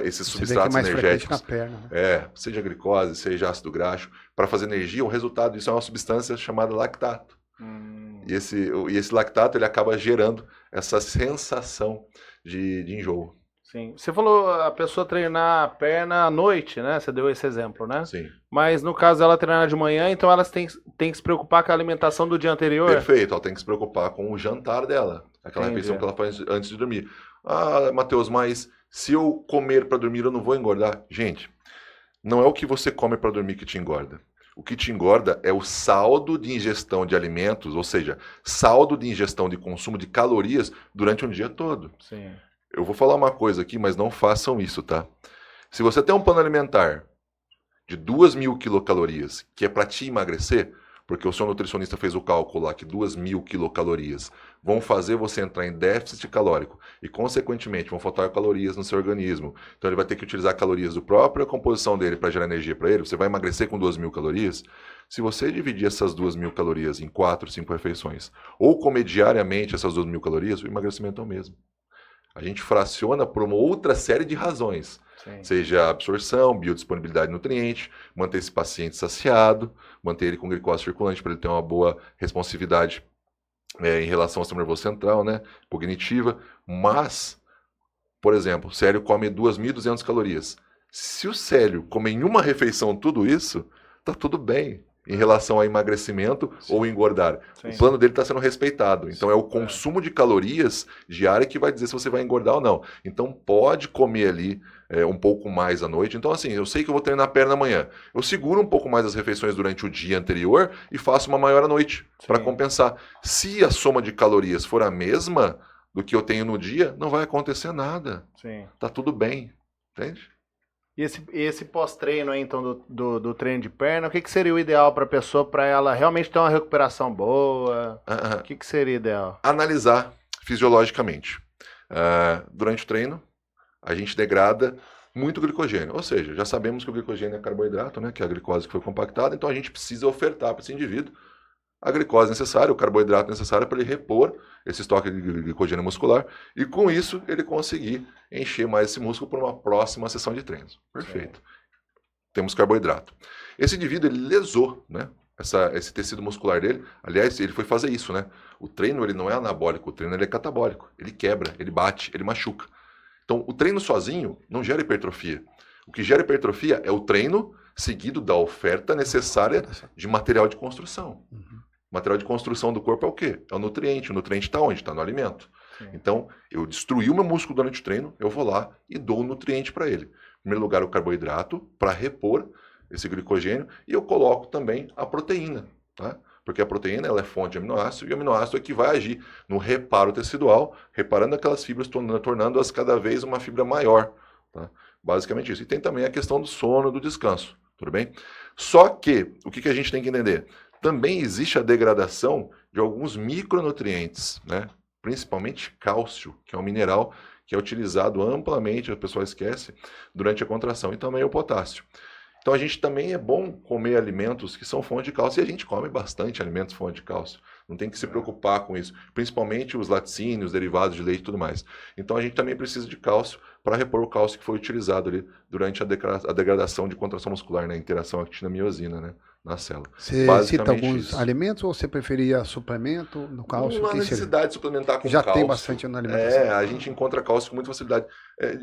esses substratos energéticos, na perna, né? Seja glicose, seja ácido graxo, para fazer energia, o resultado disso é uma substância chamada lactato. E esse lactato ele acaba gerando essa sensação de enjoo. Sim. Você falou a pessoa treinar a perna à noite, né? Você deu esse exemplo, né? Sim. Mas no caso ela treinar de manhã, então ela tem que se preocupar com a alimentação do dia anterior? Perfeito, ela tem que se preocupar com o jantar dela. Aquela refeição que ela faz antes de dormir. Ah, Matheus, mas se eu comer para dormir eu não vou engordar? Gente, não é o que você come para dormir que te engorda. O que te engorda é o saldo de ingestão de alimentos, ou seja, saldo de ingestão de consumo de calorias durante um dia todo. Sim. Eu vou falar uma coisa aqui, mas não façam isso, tá? Se você tem um plano alimentar de 2.000 quilocalorias, que é para te emagrecer, porque o seu nutricionista fez o cálculo lá que 2.000 quilocalorias vão fazer você entrar em déficit calórico e, consequentemente, vão faltar calorias no seu organismo. Então, ele vai ter que utilizar calorias da própria composição dele para gerar energia para ele. Você vai emagrecer com 2.000 calorias? Se você dividir essas 2.000 calorias em 4, 5 refeições, ou comer diariamente essas 2.000 calorias, o emagrecimento é o mesmo. A gente fraciona por uma outra série de razões. Sim. Seja absorção, biodisponibilidade de nutriente, manter esse paciente saciado, manter ele com glicose circulante para ele ter uma boa responsividade em relação ao sistema nervoso central, né, cognitiva. Mas, por exemplo, o Célio come 2.200 calorias. Se o Célio comer em uma refeição tudo isso, tá tudo bem em relação a emagrecimento ou engordar. Sim. O plano dele está sendo respeitado. Então, é o consumo de calorias diário que vai dizer se você vai engordar ou não. Então, pode comer ali um pouco mais à noite. Então, assim, eu sei que eu vou treinar a perna amanhã. Eu seguro um pouco mais as refeições durante o dia anterior e faço uma maior à noite para compensar. Se a soma de calorias for a mesma do que eu tenho no dia, não vai acontecer nada. Sim. Tá tudo bem, entende? E esse pós-treino aí, então, do treino de perna, o que seria o ideal para a pessoa, para ela realmente ter uma recuperação boa? O que seria ideal? Analisar fisiologicamente. Durante o treino, a gente degrada muito glicogênio. Ou seja, já sabemos que o glicogênio é carboidrato, né, que é a glicose que foi compactada, então a gente precisa ofertar para esse indivíduo a glicose necessária, o carboidrato necessário para ele repor esse estoque de glicogênio muscular e com isso ele conseguir encher mais esse músculo para uma próxima sessão de treinos. Perfeito. Temos carboidrato. Esse indivíduo, ele lesou, né, esse tecido muscular dele. Aliás, ele foi fazer isso, né? O treino, ele não é anabólico, o treino ele é catabólico. Ele quebra, ele bate, ele machuca. Então, o treino sozinho não gera hipertrofia. O que gera hipertrofia é o treino seguido da oferta necessária de material de construção. Material de construção do corpo é o quê? É o nutriente. O nutriente está onde? Está no alimento. Sim. Então, eu destruí o meu músculo durante o treino, eu vou lá e dou o nutriente para ele. Em primeiro lugar, o carboidrato, para repor esse glicogênio, e eu coloco também a proteína, tá? Porque a proteína ela é fonte de aminoácido, e o aminoácido é que vai agir no reparo tecidual, reparando aquelas fibras, tornando-as cada vez uma fibra maior. Tá? Basicamente isso. E tem também a questão do sono, do descanso. Tudo bem? Só que, o que a gente tem que entender? Também existe a degradação de alguns micronutrientes, né? Principalmente cálcio, que é um mineral que é utilizado amplamente, a pessoa esquece, durante a contração, e também o potássio. Então a gente também é bom comer alimentos que são fonte de cálcio, e a gente come bastante alimentos fonte de cálcio. Não tem que se preocupar com isso, principalmente os laticínios, derivados de leite e tudo mais. Então a gente também precisa de cálcio para repor o cálcio que foi utilizado ali durante a degradação de contração muscular, né? Interação actina-miosina, né? Na célula. Você cita alguns alimentos ou você preferia suplemento no cálcio? Não há necessidade de suplementar com já cálcio. Já tem bastante na alimentação. A gente encontra cálcio com muita facilidade.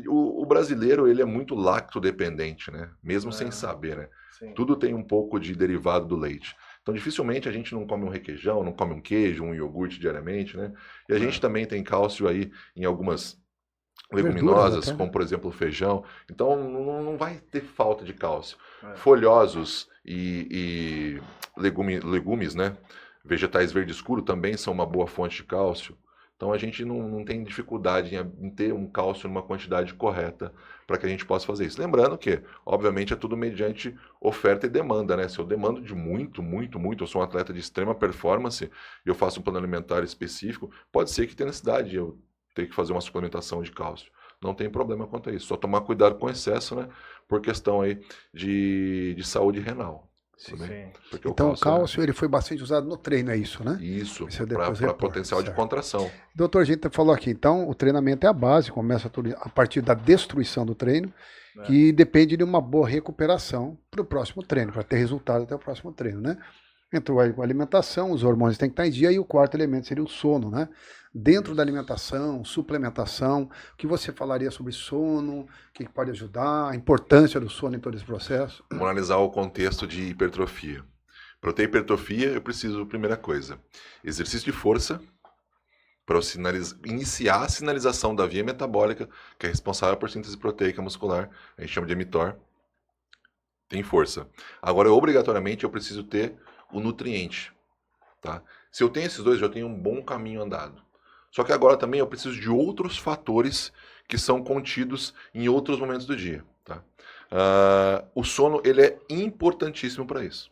O brasileiro, ele é muito lactodependente, né? Mesmo sem saber, né? Sim. Tudo tem um pouco de derivado do leite. Então, dificilmente a gente não come um requeijão, não come um queijo, um iogurte diariamente, né? E a gente também tem cálcio aí em algumas leguminosas, como por exemplo o feijão. Então, não vai ter falta de cálcio. Folhosos e legumes, né? Vegetais verde escuro também são uma boa fonte de cálcio. Então a gente não tem dificuldade em ter um cálcio numa quantidade correta para que a gente possa fazer isso. Lembrando que, obviamente, é tudo mediante oferta e demanda, né? Se eu demando de muito, eu sou um atleta de extrema performance e eu faço um plano alimentar específico, pode ser que tenha necessidade de eu ter que fazer uma suplementação de cálcio. Não tem problema quanto a isso. Só tomar cuidado com o excesso, né? Por questão aí de saúde renal. Sim. Então o cálcio, né? Ele foi bastante usado no treino, é isso, né? Isso, para potencial de contração. Doutor, a gente falou aqui, então o treinamento é a base, começa tudo a partir da destruição do treino, que depende de uma boa recuperação para o próximo treino, para ter resultado até o próximo treino, né? Entrou a alimentação, os hormônios têm que estar em dia, e o quarto elemento seria o sono, né? Dentro da alimentação, suplementação, o que você falaria sobre sono, o que pode ajudar, a importância do sono em todo esse processo? Vamos analisar o contexto de hipertrofia. Para eu ter hipertrofia, eu preciso, primeira coisa, exercício de força, para eu iniciar a sinalização da via metabólica, que é responsável por síntese proteica muscular, a gente chama de mTOR, tem força. Agora, obrigatoriamente, eu preciso ter o nutriente. Tá? Se eu tenho esses dois, eu tenho um bom caminho andado. Só que agora também eu preciso de outros fatores que são contidos em outros momentos do dia. Tá? O sono ele é importantíssimo para isso.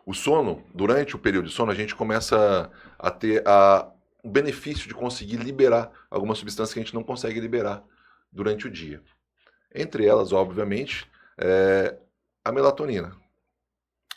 O sono, durante o período de sono, a gente começa a ter o benefício de conseguir liberar algumas substâncias que a gente não consegue liberar durante o dia. Entre elas, obviamente, a melatonina.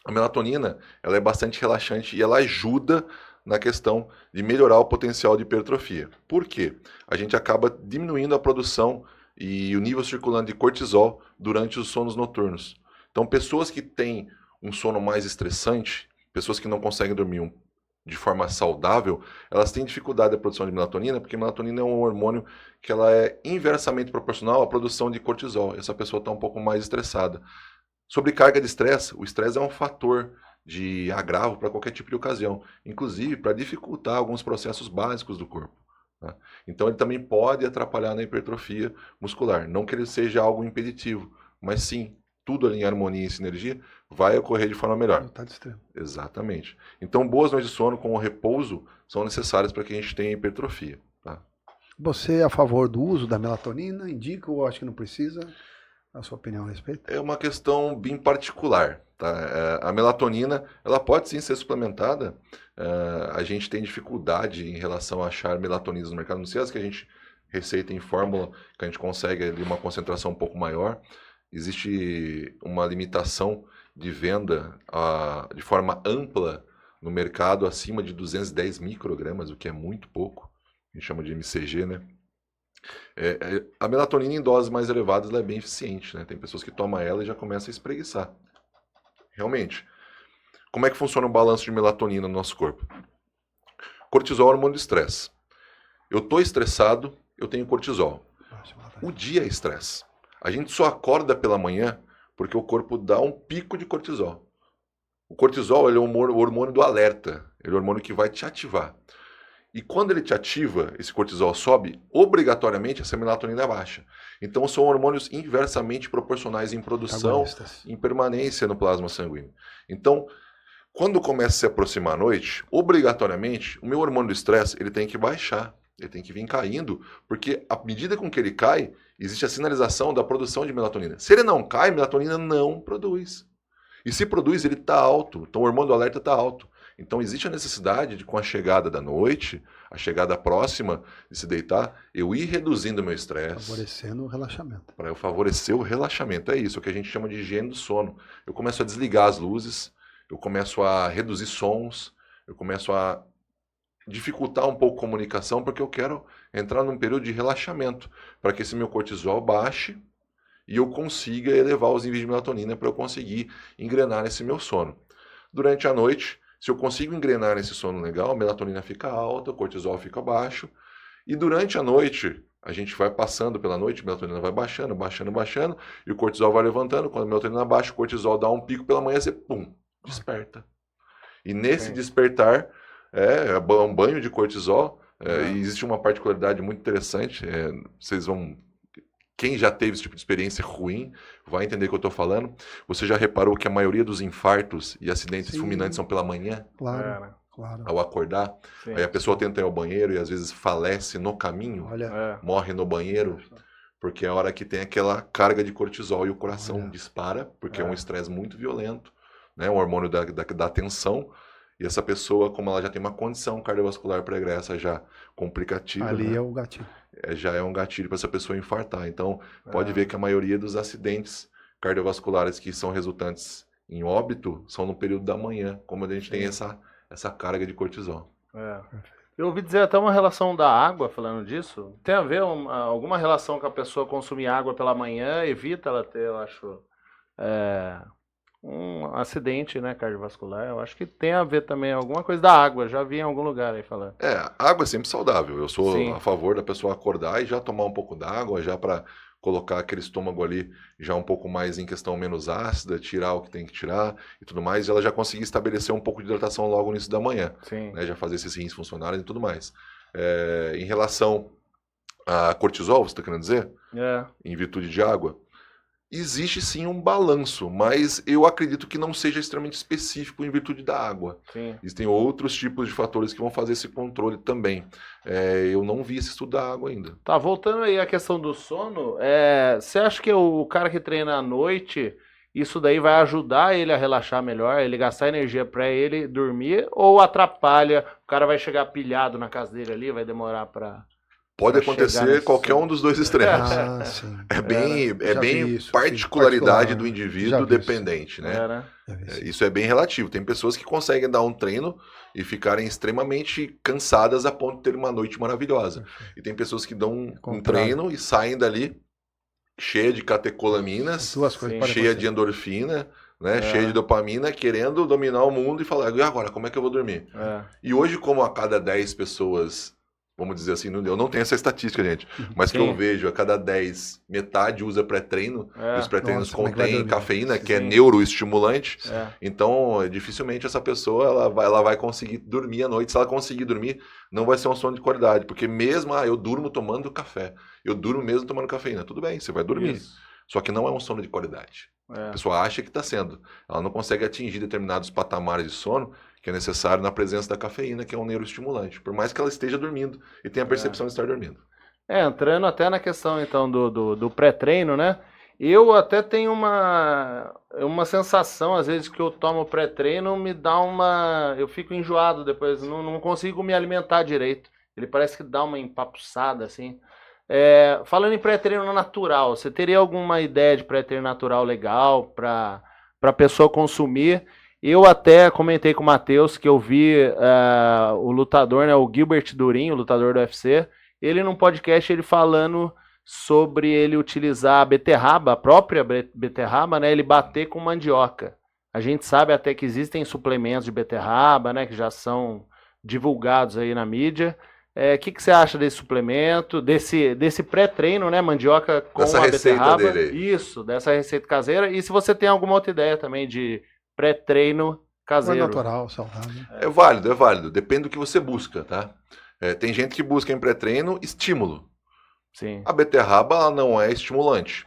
A melatonina ela é bastante relaxante e ela ajuda na questão de melhorar o potencial de hipertrofia. Por quê? A gente acaba diminuindo a produção e o nível circulante de cortisol durante os sonos noturnos. Então, pessoas que têm um sono mais estressante, pessoas que não conseguem dormir de forma saudável, elas têm dificuldade da produção de melatonina, porque a melatonina é um hormônio que ela é inversamente proporcional à produção de cortisol. Essa pessoa está um pouco mais estressada. Sobrecarga de estresse, o estresse é um fator de agravo para qualquer tipo de ocasião, inclusive para dificultar alguns processos básicos do corpo. Tá? Então ele também pode atrapalhar na hipertrofia muscular. Não que ele seja algo impeditivo, mas sim tudo ali em harmonia e sinergia, vai ocorrer de forma melhor. Resultado extremo. Exatamente. Então, boas noites de sono com o repouso são necessárias para que a gente tenha hipertrofia. Tá? Você é a favor do uso da melatonina? Indica ou acha que não precisa? A sua opinião a respeito? É uma questão bem particular. Tá? A melatonina, ela pode sim ser suplementada. A gente tem dificuldade em relação a achar melatoninas no mercado. Não sei as que a gente receita em fórmula, que a gente consegue ali uma concentração um pouco maior. Existe uma limitação de venda de forma ampla no mercado acima de 210 microgramas, o que é muito pouco. A gente chama de MCG, né? A melatonina em doses mais elevadas ela é bem eficiente, né? Tem pessoas que tomam ela e já começam a espreguiçar. Realmente. Como é que funciona o balanço de melatonina no nosso corpo? Cortisol é hormônio do estresse. Eu estou estressado, eu tenho cortisol. O dia é estresse. A gente só acorda pela manhã porque o corpo dá um pico de cortisol. O cortisol ele é o hormônio do alerta. Ele é o hormônio que vai te ativar. E quando ele te ativa, esse cortisol sobe, obrigatoriamente essa melatonina baixa. Então são hormônios inversamente proporcionais em produção, em permanência no plasma sanguíneo. Então, quando começa a se aproximar a noite, obrigatoriamente, o meu hormônio do estresse ele tem que baixar. Ele tem que vir caindo, porque à medida com que ele cai, existe a sinalização da produção de melatonina. Se ele não cai, melatonina não produz. E se produz, ele está alto. Então o hormônio do alerta está alto. Então existe a necessidade de, com a chegada da noite, a chegada próxima de se deitar, eu ir reduzindo o meu estresse. Favorecendo o relaxamento. Para eu favorecer o relaxamento. É isso, o que a gente chama de higiene do sono. Eu começo a desligar as luzes, eu começo a reduzir sons, eu começo a dificultar um pouco a comunicação, porque eu quero entrar num período de relaxamento, para que esse meu cortisol baixe e eu consiga elevar os níveis de melatonina para eu conseguir engrenar nesse meu sono. Durante a noite, se eu consigo engrenar nesse sono legal, a melatonina fica alta, o cortisol fica baixo. E durante a noite, a gente vai passando pela noite, a melatonina vai baixando, baixando, baixando, e o cortisol vai levantando. Quando a melatonina baixa, o cortisol dá um pico pela manhã, você, pum, desperta. E nesse despertar, é um banho de cortisol. E existe uma particularidade muito interessante, vocês vão... Quem já teve esse tipo de experiência ruim vai entender o que eu estou falando. Você já reparou que a maioria dos infartos e acidentes fulminantes são pela manhã? Claro, claro. Ao acordar. Sim. Aí a pessoa tenta ir ao banheiro e às vezes falece no caminho. Olha, Morre no banheiro. Porque é a hora que tem aquela carga de cortisol e o coração dispara, porque é um estresse muito violento, né? Um hormônio da tensão. E essa pessoa, como ela já tem uma condição cardiovascular pregressa já complicativa, ali né? é o gatilho. Já é um gatilho para essa pessoa infartar. Então, pode ver que a maioria dos acidentes cardiovasculares que são resultantes em óbito são no período da manhã, como a gente tem essa carga de cortisol. Eu ouvi dizer até uma relação da água, falando disso. Tem a ver alguma relação com a pessoa consumir água pela manhã, evita ela ter, eu acho, um acidente, né, cardiovascular. Eu acho que tem a ver também alguma coisa da água. Já vi em algum lugar aí falando. Água é sempre saudável. Eu sou Sim. a favor da pessoa acordar e já tomar um pouco d'água, já para colocar aquele estômago ali já um pouco mais em questão menos ácida, tirar o que tem que tirar e tudo mais, e ela já conseguir estabelecer um pouco de hidratação logo no início da manhã. Sim. Né, já fazer esses rins funcionarem e tudo mais. Em relação a cortisol, você está querendo dizer? Em virtude de água? Existe sim um balanço, mas eu acredito que não seja extremamente específico em virtude da água. Sim. Existem outros tipos de fatores que vão fazer esse controle também. Eu não vi esse estudo da água ainda. Tá, voltando aí à questão do sono, você acha que o cara que treina à noite, isso daí vai ajudar ele a relaxar melhor, ele gastar energia para ele dormir, ou atrapalha, o cara vai chegar pilhado na casa dele ali, vai demorar para... Pode acontecer qualquer um dos dois extremos. Sim. É bem isso, particularidade do já indivíduo vi dependente, né? Isso. Isso é bem relativo. Tem pessoas que conseguem dar um treino e ficarem extremamente cansadas a ponto de ter uma noite maravilhosa. E tem pessoas que dão um treino e saem dali cheia de catecolaminas, cheia de endorfina, né? Cheia de dopamina, querendo dominar o mundo e falar, e agora, como é que eu vou dormir? E hoje, como a cada 10 pessoas... Vamos dizer assim, eu não tenho essa estatística, gente, mas que eu vejo, a cada 10, metade usa pré-treino, e os pré-treinos contêm cafeína, que é neuroestimulante, então dificilmente essa pessoa ela vai conseguir dormir à noite. Se ela conseguir dormir, não vai ser um sono de qualidade, porque mesmo, eu durmo tomando café, eu durmo mesmo tomando cafeína, tudo bem, você vai dormir, só que não é um sono de qualidade. A pessoa acha que está sendo. Ela não consegue atingir determinados patamares de sono que é necessário na presença da cafeína, que é um neuroestimulante. Por mais que ela esteja dormindo e tenha a percepção de estar dormindo. Entrando até na questão, então, do pré-treino, né? Eu até tenho uma sensação, às vezes, que eu tomo pré-treino, me dá uma... Eu fico enjoado depois, não consigo me alimentar direito. Ele parece que dá uma empapuçada, assim. Falando em pré-treino natural, você teria alguma ideia de pré-treino natural legal para a pessoa consumir? Eu até comentei com o Matheus que eu vi o lutador, né, o Gilbert Durin, o lutador do UFC, ele num podcast ele falando sobre ele utilizar a beterraba, a própria beterraba, né, ele bater com mandioca. A gente sabe até que existem suplementos de beterraba, né, que já são divulgados aí na mídia. Que você acha desse suplemento, desse pré-treino, né, mandioca com dessa a receita beterraba? dele. Isso, dessa receita caseira. E se você tem alguma outra ideia também de pré-treino caseiro? natural, saudável. É válido. Depende do que você busca, tá? Tem gente que busca em pré-treino estímulo. Sim. A beterraba ela não é estimulante.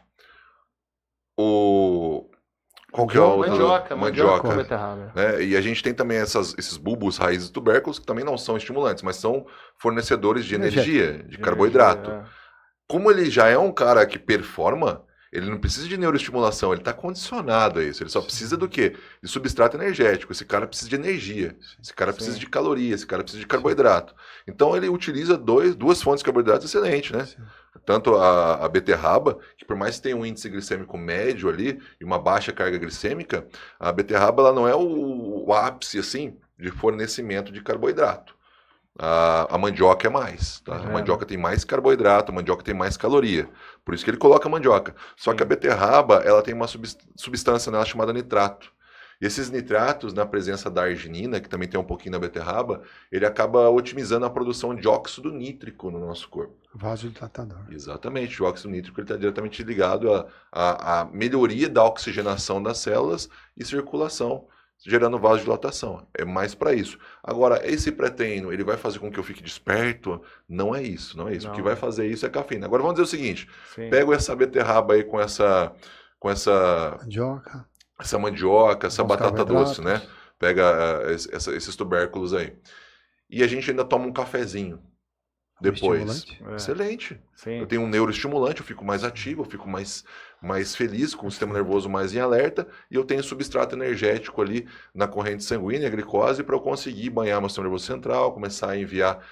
Qual que é o outro? Mandioca com beterraba. Né? E a gente tem também esses bulbos, raízes e tubérculos, que também não são estimulantes, mas são fornecedores de energia, de carboidrato. Como ele já é um cara que performa, ele não precisa de neuroestimulação, ele está condicionado a isso. Ele só precisa do quê? De substrato energético. Esse cara precisa de energia. Esse cara precisa de caloria. Esse cara precisa de carboidrato. Então ele utiliza duas fontes de carboidratos excelentes, né? Tanto a beterraba, que por mais que tenha um índice glicêmico médio ali e uma baixa carga glicêmica, a beterraba ela não é o ápice assim de fornecimento de carboidrato. A mandioca é mais, tá? A mandioca tem mais carboidrato, a mandioca tem mais caloria. Por isso que ele coloca a mandioca. Só que a beterraba, ela tem uma substância nela chamada nitrato. E esses nitratos, na presença da arginina, que também tem um pouquinho na beterraba, ele acaba otimizando a produção de óxido nítrico no nosso corpo. Vasodilatador. Exatamente. O óxido nítrico está diretamente ligado à melhoria da oxigenação das células e circulação, gerando vasodilatação. É mais para isso. Agora, esse pré-treino, ele vai fazer com que eu fique desperto? Não é isso. Não. O que vai fazer isso é cafeína. Agora, vamos dizer o seguinte. Pego essa beterraba aí com essa mandioca. Essa mandioca, essa batata doce, né? Pega esses tubérculos aí. E a gente ainda toma um cafezinho depois. Excelente. Sim. Eu tenho um neuroestimulante, eu fico mais ativo, eu fico mais feliz, com o sistema nervoso mais em alerta, e eu tenho substrato energético ali na corrente sanguínea, a glicose, para eu conseguir banhar meu sistema nervoso central, começar a enviar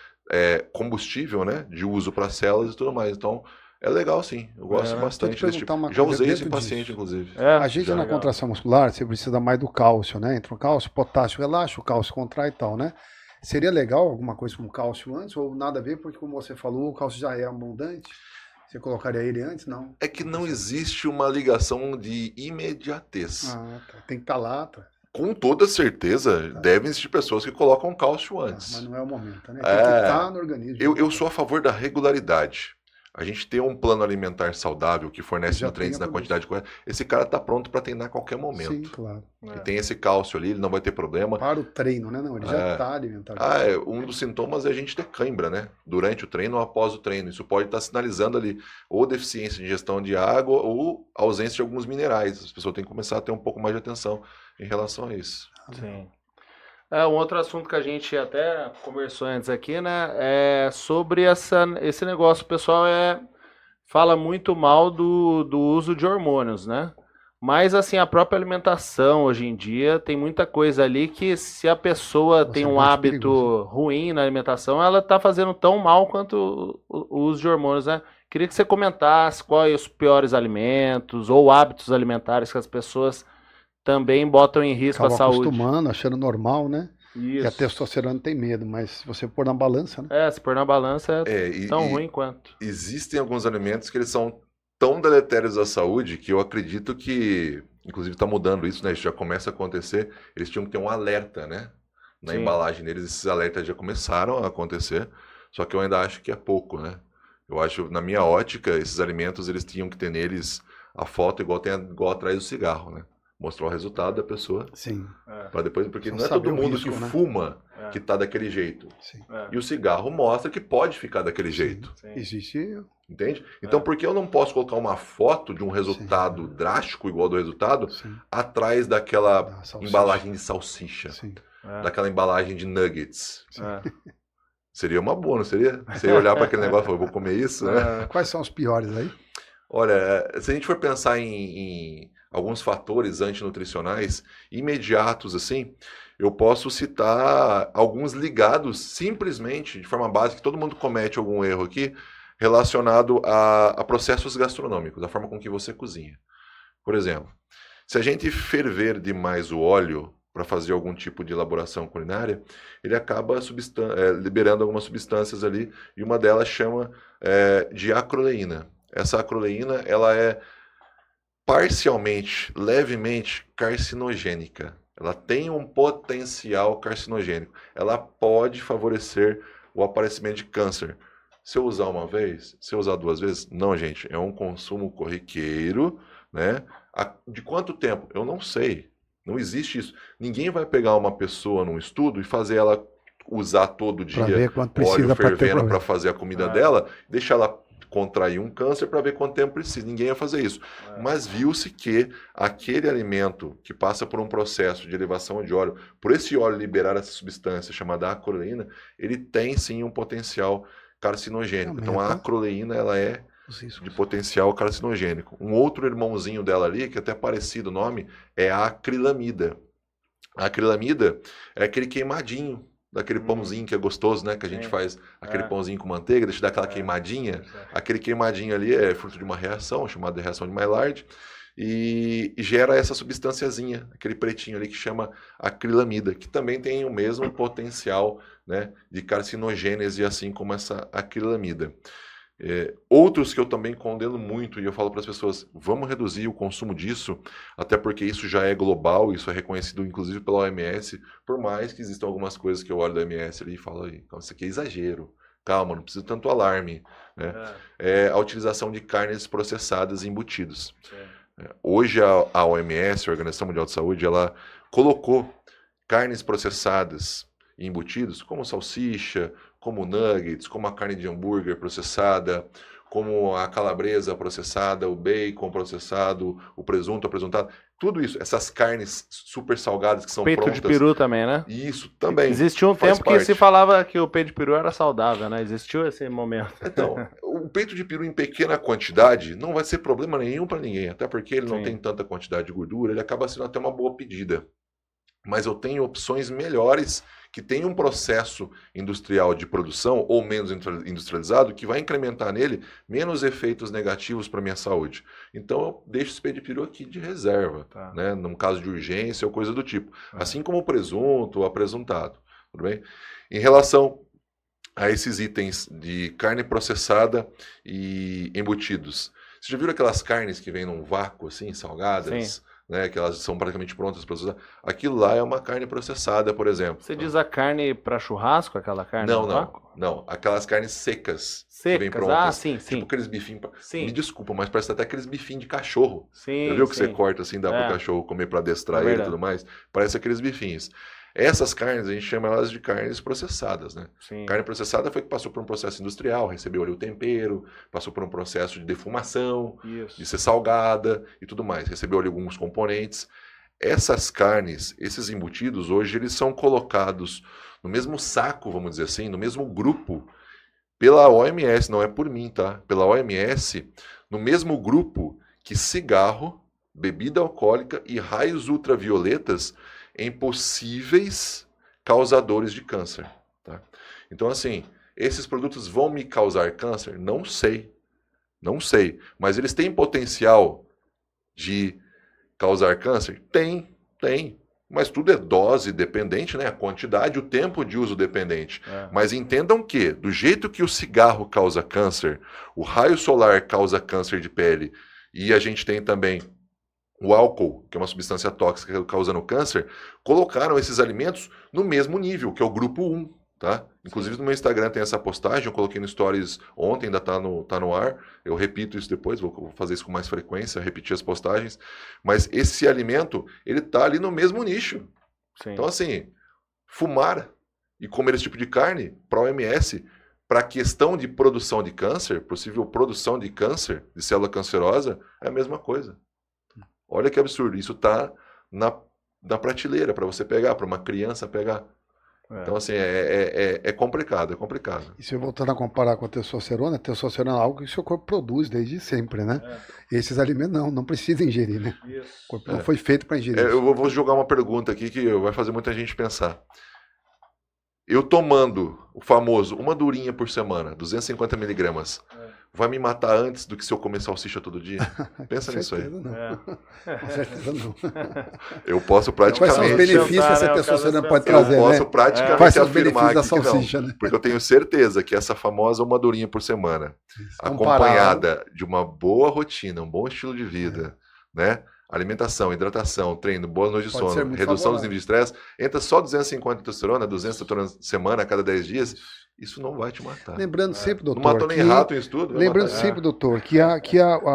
combustível, né, de uso para células e tudo mais. Então, é legal sim, eu gosto bastante desse tipo. Já usei isso em paciente, inclusive. A gente na contração muscular, você precisa mais do cálcio, né? Entra o cálcio, potássio relaxa, o cálcio contrai e tal, né? Seria legal alguma coisa com cálcio antes ou nada a ver, porque como você falou, o cálcio já é abundante? Você colocaria ele antes? Não. É que não existe uma ligação de imediatez. Tem que estar lá. Tá. Com toda certeza, devem existir pessoas que colocam cálcio antes. Mas não é o momento, né? Tem que estar no organismo. Eu sou a favor da regularidade. A gente tem um plano alimentar saudável que fornece nutrientes na quantidade correta. Esse cara está pronto para treinar a qualquer momento. Sim, claro. E tem esse cálcio ali, ele não vai ter problema. Para o treino, né? Não, ele já está alimentado. Um dos sintomas é a gente ter cãibra, né? Durante o treino ou após o treino. Isso pode estar sinalizando ali ou deficiência de ingestão de água ou ausência de alguns minerais. As pessoas têm que começar a ter um pouco mais de atenção em relação a isso. Sim. Um outro assunto que a gente até conversou antes aqui, né, é sobre esse negócio. O pessoal fala muito mal do uso de hormônios, né? Mas, assim, a própria alimentação, hoje em dia, tem muita coisa ali que se a pessoa tem um hábito ruim na alimentação, ela tá fazendo tão mal quanto o uso de hormônios, né? Queria que você comentasse quais os piores alimentos ou hábitos alimentares que as pessoas também botam em risco a saúde. Acostumando, achando normal, né? Isso. E a testosterona tem medo, mas se você pôr na balança, né? Se pôr na balança tão ruim quanto. Existem alguns alimentos que eles são tão deletérios à saúde que eu acredito que, inclusive está mudando isso, né? Isso já começa a acontecer. Eles tinham que ter um alerta, né? Na embalagem deles, esses alertas já começaram a acontecer, só que eu ainda acho que é pouco, né? Eu acho, na minha ótica, esses alimentos, eles tinham que ter neles a foto igual atrás do cigarro, né? Mostrar o resultado da pessoa. Sim. Para depois, porque não é todo mundo risco, que fuma que tá daquele jeito. Sim. E o cigarro mostra que pode ficar daquele jeito. Sim. Existe Entende? Então, por que eu não posso colocar uma foto de um resultado Sim. drástico igual ao do resultado Sim. atrás daquela Da salsicha. embalagem de salsicha, Sim. daquela embalagem de nuggets? É. Seria uma boa, não seria? Você olhar para aquele negócio e falar, eu vou comer isso, né? Quais são os piores aí? Olha, se a gente for pensar em alguns fatores antinutricionais imediatos, assim, eu posso citar alguns ligados simplesmente, de forma básica, que todo mundo comete algum erro aqui, relacionado a processos gastronômicos, da forma com que você cozinha. Por exemplo, se a gente ferver demais o óleo para fazer algum tipo de elaboração culinária, ele acaba liberando algumas substâncias ali, e uma delas chama de acroleína. Essa acroleína, ela é parcialmente, levemente carcinogênica. Ela tem um potencial carcinogênico. Ela pode favorecer o aparecimento de câncer. Se eu usar uma vez, se eu usar 2 vezes, não, gente, é um consumo corriqueiro, né? De quanto tempo? Eu não sei. Não existe isso. Ninguém vai pegar uma pessoa num estudo e fazer ela usar todo dia ver quanto óleo precisa pra ter fervendo para problema. fazer a comida dela, deixar ela contrair um câncer para ver quanto tempo precisa. Ninguém ia fazer isso. Mas viu-se que aquele alimento que passa por um processo de elevação de óleo, por esse óleo liberar essa substância chamada acroleína, ele tem sim um potencial carcinogênico. Então a acroleína, ela é de potencial carcinogênico. Um outro irmãozinho dela ali, que é até parecido o nome, é a acrilamida. A acrilamida é aquele queimadinho daquele pãozinho que é gostoso, né? Que a gente faz aquele pãozinho com manteiga, deixa dar aquela queimadinha. Aquele queimadinho ali é fruto de uma reação, chamada reação de Maillard, e gera essa substânciazinha, aquele pretinho ali que chama acrilamida, que também tem o mesmo potencial, né, de carcinogênese, assim como essa acrilamida. Outros que eu também condeno muito, e eu falo para as pessoas, vamos reduzir o consumo disso, até porque isso já é global, isso é reconhecido inclusive pela OMS, por mais que existam algumas coisas que eu olho da OMS ali e falo, isso aqui é exagero, calma, não precisa tanto alarme, né? É a utilização de carnes processadas e embutidos. Hoje a OMS, a Organização Mundial de Saúde, ela colocou carnes processadas e embutidos, como salsicha, como nuggets, como a carne de hambúrguer processada, como a calabresa processada, o bacon processado, o presunto apresuntado, tudo isso, essas carnes super salgadas que são peito prontas. Peito de peru também, né? Isso, também. Existiu um tempo que se falava que o peito de peru era saudável, né? Existiu esse momento. Então, o peito de peru em pequena quantidade não vai ser problema nenhum para ninguém, até porque ele não tem tanta quantidade de gordura, ele acaba sendo até uma boa pedida. Mas eu tenho opções melhores que têm um processo industrial de produção ou menos industrializado que vai incrementar nele menos efeitos negativos para a minha saúde. Então eu deixo esse peito de peru aqui de reserva, né, num caso de urgência ou coisa do tipo. Assim como o presunto ou apresuntado. Tudo bem? Em relação a esses itens de carne processada e embutidos, você já viram aquelas carnes que vêm num vácuo assim, salgadas? Sim. Né, que elas são praticamente prontas para usar. Aquilo lá é uma carne processada, por exemplo. Você diz a carne para churrasco, aquela carne? Não. Aquelas carnes secas. Que vêm prontas. Sim. Tipo aqueles bifinhos. Me desculpa, mas parece até aqueles bifinhos de cachorro. Sim. Já viu que você corta assim, dá pro cachorro comer para adestrar ele e tudo mais? Parece aqueles bifinhos. Essas carnes, a gente chama elas de carnes processadas, né? Sim. Carne processada foi que passou por um processo industrial, recebeu ali o tempero, passou por um processo de defumação, de ser salgada e tudo mais. Recebeu ali alguns componentes. Essas carnes, esses embutidos, hoje eles são colocados no mesmo saco, vamos dizer assim, no mesmo grupo, pela OMS, não é por mim, tá? Pela OMS, no mesmo grupo que cigarro, bebida alcoólica e raios ultravioletas em possíveis causadores de câncer. Tá? Então, assim, esses produtos vão me causar câncer? Não sei. Não sei. Mas eles têm potencial de causar câncer? Tem. Mas tudo é dose dependente, né? A quantidade, o tempo de uso dependente. Mas entendam que, do jeito que o cigarro causa câncer, o raio solar causa câncer de pele, e a gente tem também o álcool, que é uma substância tóxica causando câncer, colocaram esses alimentos no mesmo nível, que é o grupo 1, tá? Inclusive no meu Instagram tem essa postagem, eu coloquei no Stories ontem, ainda tá no ar, eu repito isso depois, vou fazer isso com mais frequência, repetir as postagens, mas esse alimento, ele tá ali no mesmo nicho. Sim. Então assim, fumar e comer esse tipo de carne, para a OMS, para a questão de produção de câncer, possível produção de câncer, de célula cancerosa, é a mesma coisa. Olha que absurdo. Isso está na prateleira para você pegar, para uma criança pegar. Então, assim, é complicado, é complicado. E se voltando a comparar com a testosterona é algo que o seu corpo produz desde sempre, né? Esses alimentos não precisa ingerir, né? Isso. O corpo não foi feito para ingerir. Eu vou jogar uma pergunta aqui que vai fazer muita gente pensar. Eu tomando o famoso uma durinha por semana, 250 miligramas, vai me matar antes do que se eu comer salsicha todo dia? Pensa nisso aí. Não. Com certeza não. Eu posso Quais são os praticamente... benefícios que essa testosterona pode trazer, Eu posso né? praticamente Quais são os afirmar benefícios da aqui que salsicha, não. né? Porque eu tenho certeza que essa famosa uma durinha por semana, Comparado. acompanhada de uma boa rotina, um bom estilo de vida, né? Alimentação, hidratação, treino, boas noites de Pode ser sono, muito redução dos favorável. níveis de estresse, entra só 250 de testosterona, 200 de testosterona semana a cada 10 dias, isso não vai te matar. Lembrando sempre, doutor, Não matou nem rato em estudo. vai lembrando matar. sempre, doutor, que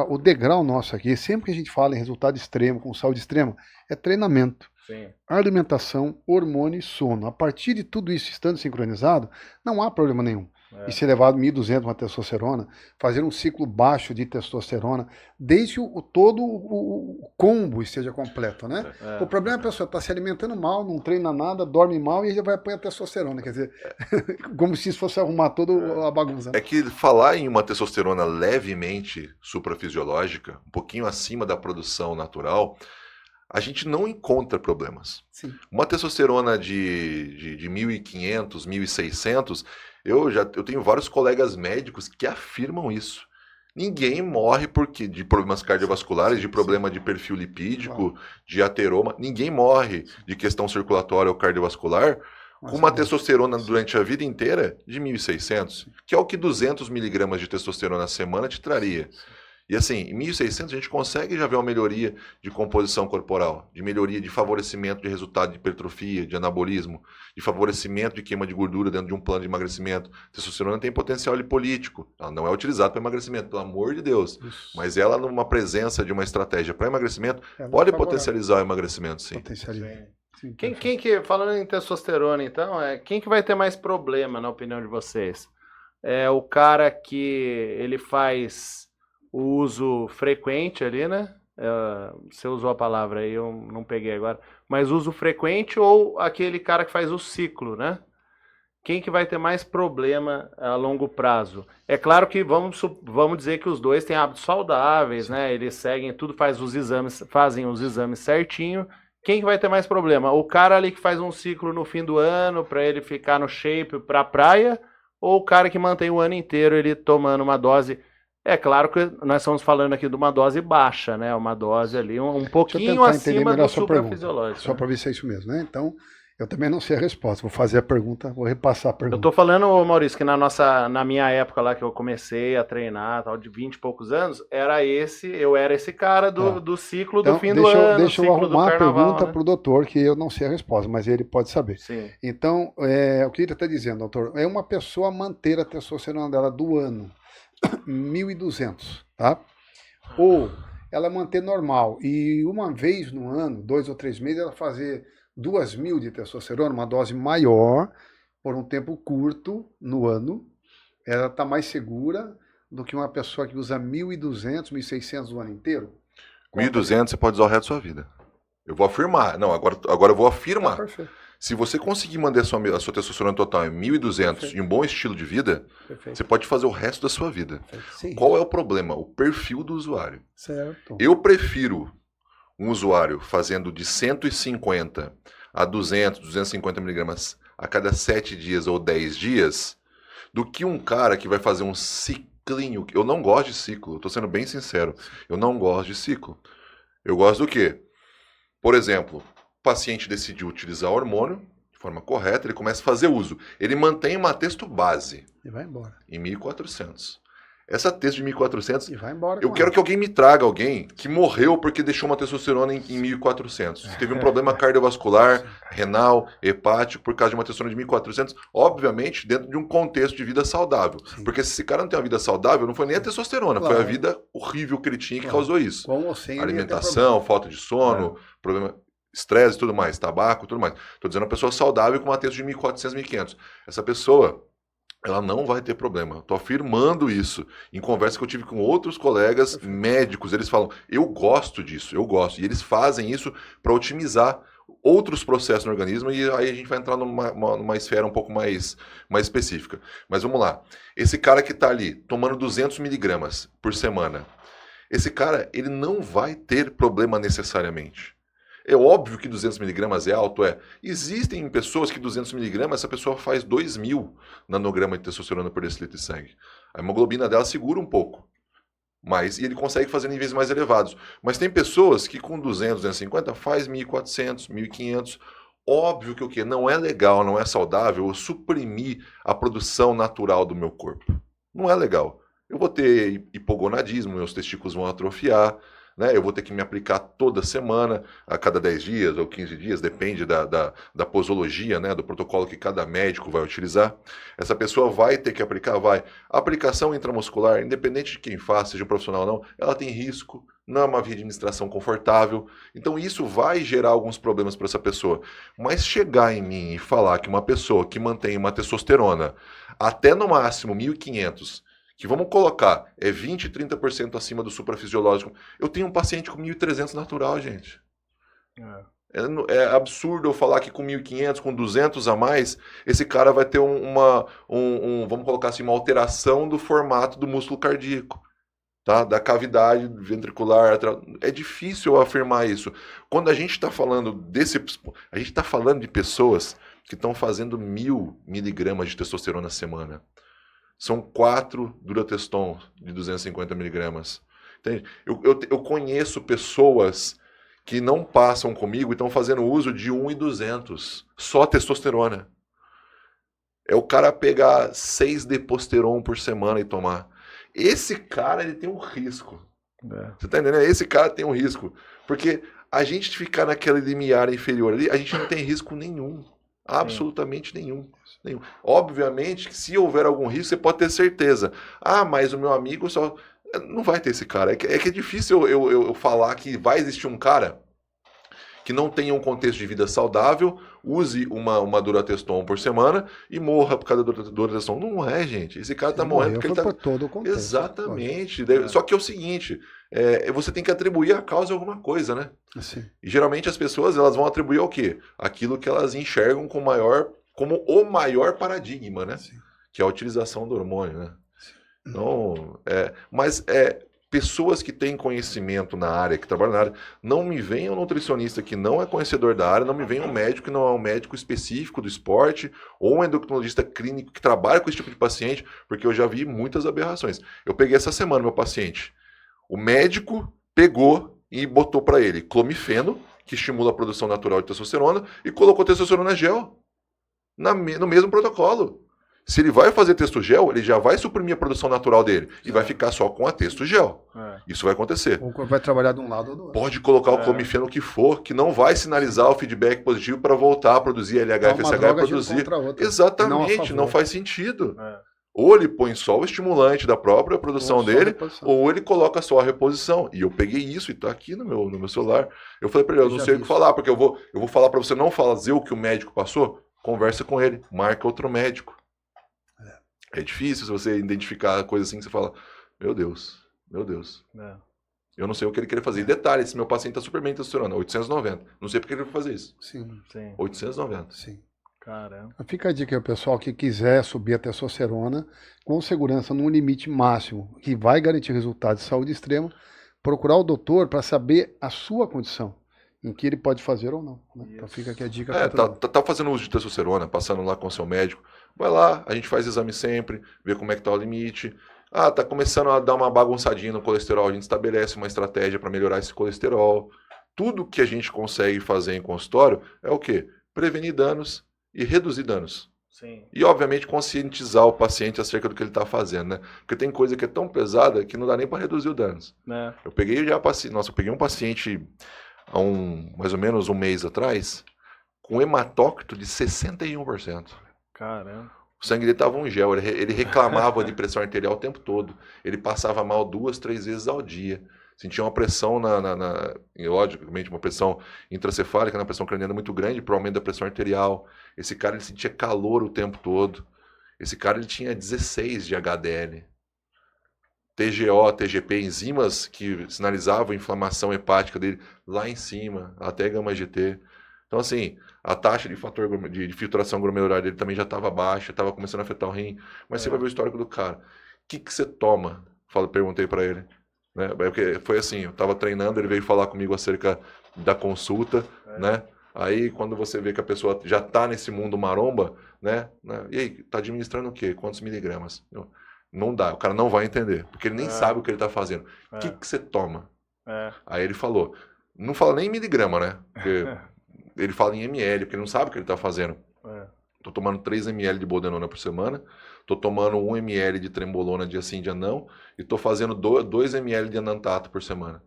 o degrau nosso aqui, sempre que a gente fala em resultado extremo, com saúde extrema, é treinamento, Sim. alimentação, hormônio e sono. A partir de tudo isso estando sincronizado, não há problema nenhum. E ser levado 1.200 uma testosterona, fazer um ciclo baixo de testosterona, desde todo o combo esteja completo, né? O problema é a pessoa estar se alimentando mal, não treina nada, dorme mal e já vai pôr a testosterona, quer dizer, como se isso fosse arrumar toda a bagunça. É que falar em uma testosterona levemente suprafisiológica, um pouquinho acima da produção natural, a gente não encontra problemas. Sim. Uma testosterona de 1.500, 1.600, eu tenho vários colegas médicos que afirmam isso. Ninguém morre de problemas cardiovasculares, de problema de perfil lipídico, de ateroma. Ninguém morre de questão circulatória ou cardiovascular com uma testosterona durante a vida inteira de 1.600, que é o que 200 miligramas de testosterona a semana te traria. E assim, em 1.600 a gente consegue já ver uma melhoria de composição corporal, de melhoria de favorecimento de resultado de hipertrofia, de anabolismo, de favorecimento de queima de gordura dentro de um plano de emagrecimento. A testosterona tem potencial lipolítico, ela não é utilizada para emagrecimento, pelo amor de Deus. Isso. Mas ela, numa presença de uma estratégia para emagrecimento, Ela pode é favorável. potencializar o emagrecimento, sim. Potencializa. Sim, Quem que, falando em testosterona, então, quem que vai ter mais problema, na opinião de vocês? É o cara que ele faz o uso frequente ali, né? Você usou a palavra aí, eu não peguei agora. Mas uso frequente ou aquele cara que faz o ciclo, né? Quem que vai ter mais problema a longo prazo? É claro que vamos dizer que os dois têm hábitos saudáveis, né? Eles seguem tudo, fazem os exames certinho. Quem que vai ter mais problema? O cara ali que faz um ciclo no fim do ano para ele ficar no shape para a praia, ou o cara que mantém o ano inteiro ele tomando uma dose? É claro que nós estamos falando aqui de uma dose baixa, né? Uma dose ali um pouquinho acima do suprafisiológico. Só para ver se é isso mesmo, né? Então, eu também não sei a resposta. Vou fazer a pergunta, vou repassar a pergunta. Eu tô falando, Maurício, que na minha época lá que eu comecei a treinar, tal, de 20 e poucos anos, eu era esse cara do ciclo do fim do ano. Deixa eu arrumar a pergunta né? para o doutor, que eu não sei a resposta, mas ele pode saber. Sim. Então, o que ele está dizendo, doutor, é uma pessoa manter a testosterona dela do ano 1.200, tá? Ou ela manter normal e uma vez no ano, 2 ou 3 meses, ela fazer 2.000 de testosterona, uma dose maior, por um tempo curto no ano, ela está mais segura do que uma pessoa que usa 1.200, 1.600 o ano inteiro? 1.200 você pode usar o resto da sua vida. Eu vou afirmar. Não, agora eu vou afirmar. Perfeito. Se você conseguir manter a sua testosterona total em 1.200 e um bom estilo de vida, Perfeito. você pode fazer o resto da sua vida. Sim. Qual é o problema? O perfil do usuário. Certo. Eu prefiro um usuário fazendo de 150 a 200, 250 miligramas a cada 7 dias ou 10 dias, do que um cara que vai fazer um ciclinho. Eu não gosto de ciclo, estou sendo bem sincero. Eu não gosto de ciclo. Eu gosto do quê? Por exemplo, o paciente decidiu utilizar hormônio de forma correta, ele começa a fazer uso. Ele mantém uma testo base E vai embora. em 1.400. Essa testo de 1.400, E vai embora. eu quero que alguém me traga alguém que morreu porque deixou uma testosterona em 1.400. Teve um problema cardiovascular, renal, hepático, por causa de uma testosterona de 1.400, obviamente dentro de um contexto de vida saudável. Sim. Porque se esse cara não tem uma vida saudável, não foi nem a testosterona, Claro. foi a vida horrível que ele tinha que Claro. causou isso. Com ou sem ele ia ter Alimentação, falta de sono, problema, estresse e tudo mais, tabaco, tudo mais. Estou dizendo uma pessoa saudável com uma testo de 1.400, 1.500. Essa pessoa, ela não vai ter problema. Estou afirmando isso. Em conversa que eu tive com outros colegas médicos, eles falam, eu gosto disso, eu gosto. E eles fazem isso para otimizar outros processos no organismo, e aí a gente vai entrar numa esfera um pouco mais específica. Mas vamos lá. Esse cara que está ali tomando 200 miligramas por semana, esse cara, ele não vai ter problema necessariamente. É óbvio que 200 miligramas é alto, Existem pessoas que 200 miligramas, essa pessoa faz 2.000 nanograma de testosterona por decilitro de sangue. A hemoglobina dela segura um pouco. E ele consegue fazer níveis mais elevados. Mas tem pessoas que com 200, 250 faz 1.400, 1.500. Óbvio que o quê? Não é legal, não é saudável eu suprimir a produção natural do meu corpo. Não é legal. Eu vou ter hipogonadismo, meus testículos vão atrofiar, né? Eu vou ter que me aplicar toda semana, a cada 10 dias ou 15 dias, depende da posologia, né? Do protocolo que cada médico vai utilizar. Essa pessoa vai ter que aplicar? Vai. A aplicação intramuscular, independente de quem faz, seja um profissional ou não, ela tem risco, não é uma via de administração confortável. Então isso vai gerar alguns problemas para essa pessoa. Mas chegar em mim e falar que uma pessoa que mantém uma testosterona até no máximo 1.500, que vamos colocar, é 20, 30% acima do suprafisiológico. Eu tenho um paciente com 1.300 natural, gente. É absurdo eu falar que com 1.500, com 200 a mais, esse cara vai ter vamos colocar assim, uma alteração do formato do músculo cardíaco, tá? Da cavidade ventricular. É difícil eu afirmar isso. Quando a gente está falando a gente está falando de pessoas que estão fazendo 1.000 miligramas de testosterona na semana. São 4 Durateston de 250 miligramas. Entende? Eu conheço pessoas que não passam comigo e estão fazendo uso de 1.200, só testosterona. É o cara pegar 6 Deposteron por semana e tomar. Esse cara, ele tem um risco. Você tá entendendo? Esse cara tem um risco. Porque a gente ficar naquele limiar inferior ali, a gente não tem risco nenhum. Absolutamente nenhum. Obviamente que se houver algum risco, você pode ter certeza. Mas o meu amigo só... Não vai ter esse cara. É que é difícil eu falar que vai existir um cara que não tenha um contexto de vida saudável, use uma Durateston por semana e morra por causa da Durateston. Não é, gente. Esse cara tá morrendo porque ele tá... por todo o contexto. Exatamente. Só que é o seguinte, você tem que atribuir a causa a alguma coisa, né? Assim. E geralmente as pessoas elas vão atribuir ao quê? Aquilo que elas enxergam como o maior paradigma, né? Sim. Que é a utilização do hormônio, né? Então, pessoas que têm conhecimento na área, que trabalham na área, não me venha um nutricionista que não é conhecedor da área, não me venha um médico que não é um médico específico do esporte, ou um endocrinologista clínico que trabalha com esse tipo de paciente, porque eu já vi muitas aberrações. Eu peguei essa semana meu paciente, o médico pegou e botou para ele clomifeno, que estimula a produção natural de testosterona, e colocou testosterona gel no mesmo protocolo. Se ele vai fazer textogel, ele já vai suprimir a produção natural dele e vai ficar só com a textogel. Isso vai acontecer. Ou vai trabalhar de um lado ou do outro. Pode colocar o clomifeno que for, que não vai sinalizar o feedback positivo para voltar a produzir LH, FSH e produzir. Exatamente, não faz sentido. Ou ele põe só o estimulante da própria produção dele, ou ele coloca só a reposição. E eu peguei isso e tá aqui no meu celular. Eu falei para ele, eu não sei o que falar, porque eu vou falar para você não fazer o que o médico passou. Conversa com ele, marca outro médico. É difícil se você identificar a coisa assim que você fala, meu Deus. Eu não sei o que ele queria fazer. E detalhe, esse meu paciente está super bem testosterona, 890. Não sei porque ele vai fazer isso. Sim. 890. Sim. Caramba. Fica a dica aí, pessoal, que quiser subir a testosterona com segurança num limite máximo, que vai garantir resultados de saúde extrema, procurar o doutor para saber a sua condição, em que ele pode fazer ou não. Né? Então fica aqui a dica. Tá fazendo uso de testosterona, passando lá com o seu médico, vai lá, a gente faz exame sempre, vê como é que tá o limite. Tá começando a dar uma bagunçadinha no colesterol, a gente estabelece uma estratégia para melhorar esse colesterol. Tudo que a gente consegue fazer em consultório é o quê? Prevenir danos e reduzir danos. Sim. E, obviamente, conscientizar o paciente acerca do que ele está fazendo, né? Porque tem coisa que é tão pesada que não dá nem para reduzir os danos. Eu peguei um paciente há mais ou menos um mês atrás, com hematócrito de 61%. Caramba. O sangue dele estava um gel, ele reclamava de pressão arterial o tempo todo. Ele passava mal 2, 3 vezes ao dia. Sentia uma pressão, logicamente, uma pressão intracefálica, uma pressão craniana muito grande, para o aumento da pressão arterial. Esse cara ele sentia calor o tempo todo. Esse cara ele tinha 16 de HDL. TGO, TGP, enzimas que sinalizavam a inflamação hepática dele lá em cima, até gama-GT. Então, assim, a taxa de fator de filtração glomerular dele também já estava baixa, estava começando a afetar o rim. Mas você vai ver o histórico do cara. O que você toma? Perguntei para ele. Né? Porque foi assim, eu estava treinando, ele veio falar comigo acerca da consulta, né? Aí, quando você vê que a pessoa já está nesse mundo maromba, né? E aí, tá administrando o quê? Quantos miligramas? Não dá, o cara não vai entender, porque ele nem sabe o que ele está fazendo. O que você toma? Aí ele falou, não fala nem em miligrama, né? Porque ele fala em ml, porque ele não sabe o que ele está fazendo. Tô tomando 3 ml de boldenona por semana, tô tomando 1 ml de trembolona dia sim, dia não, e tô fazendo 2 ml de enantato por semana.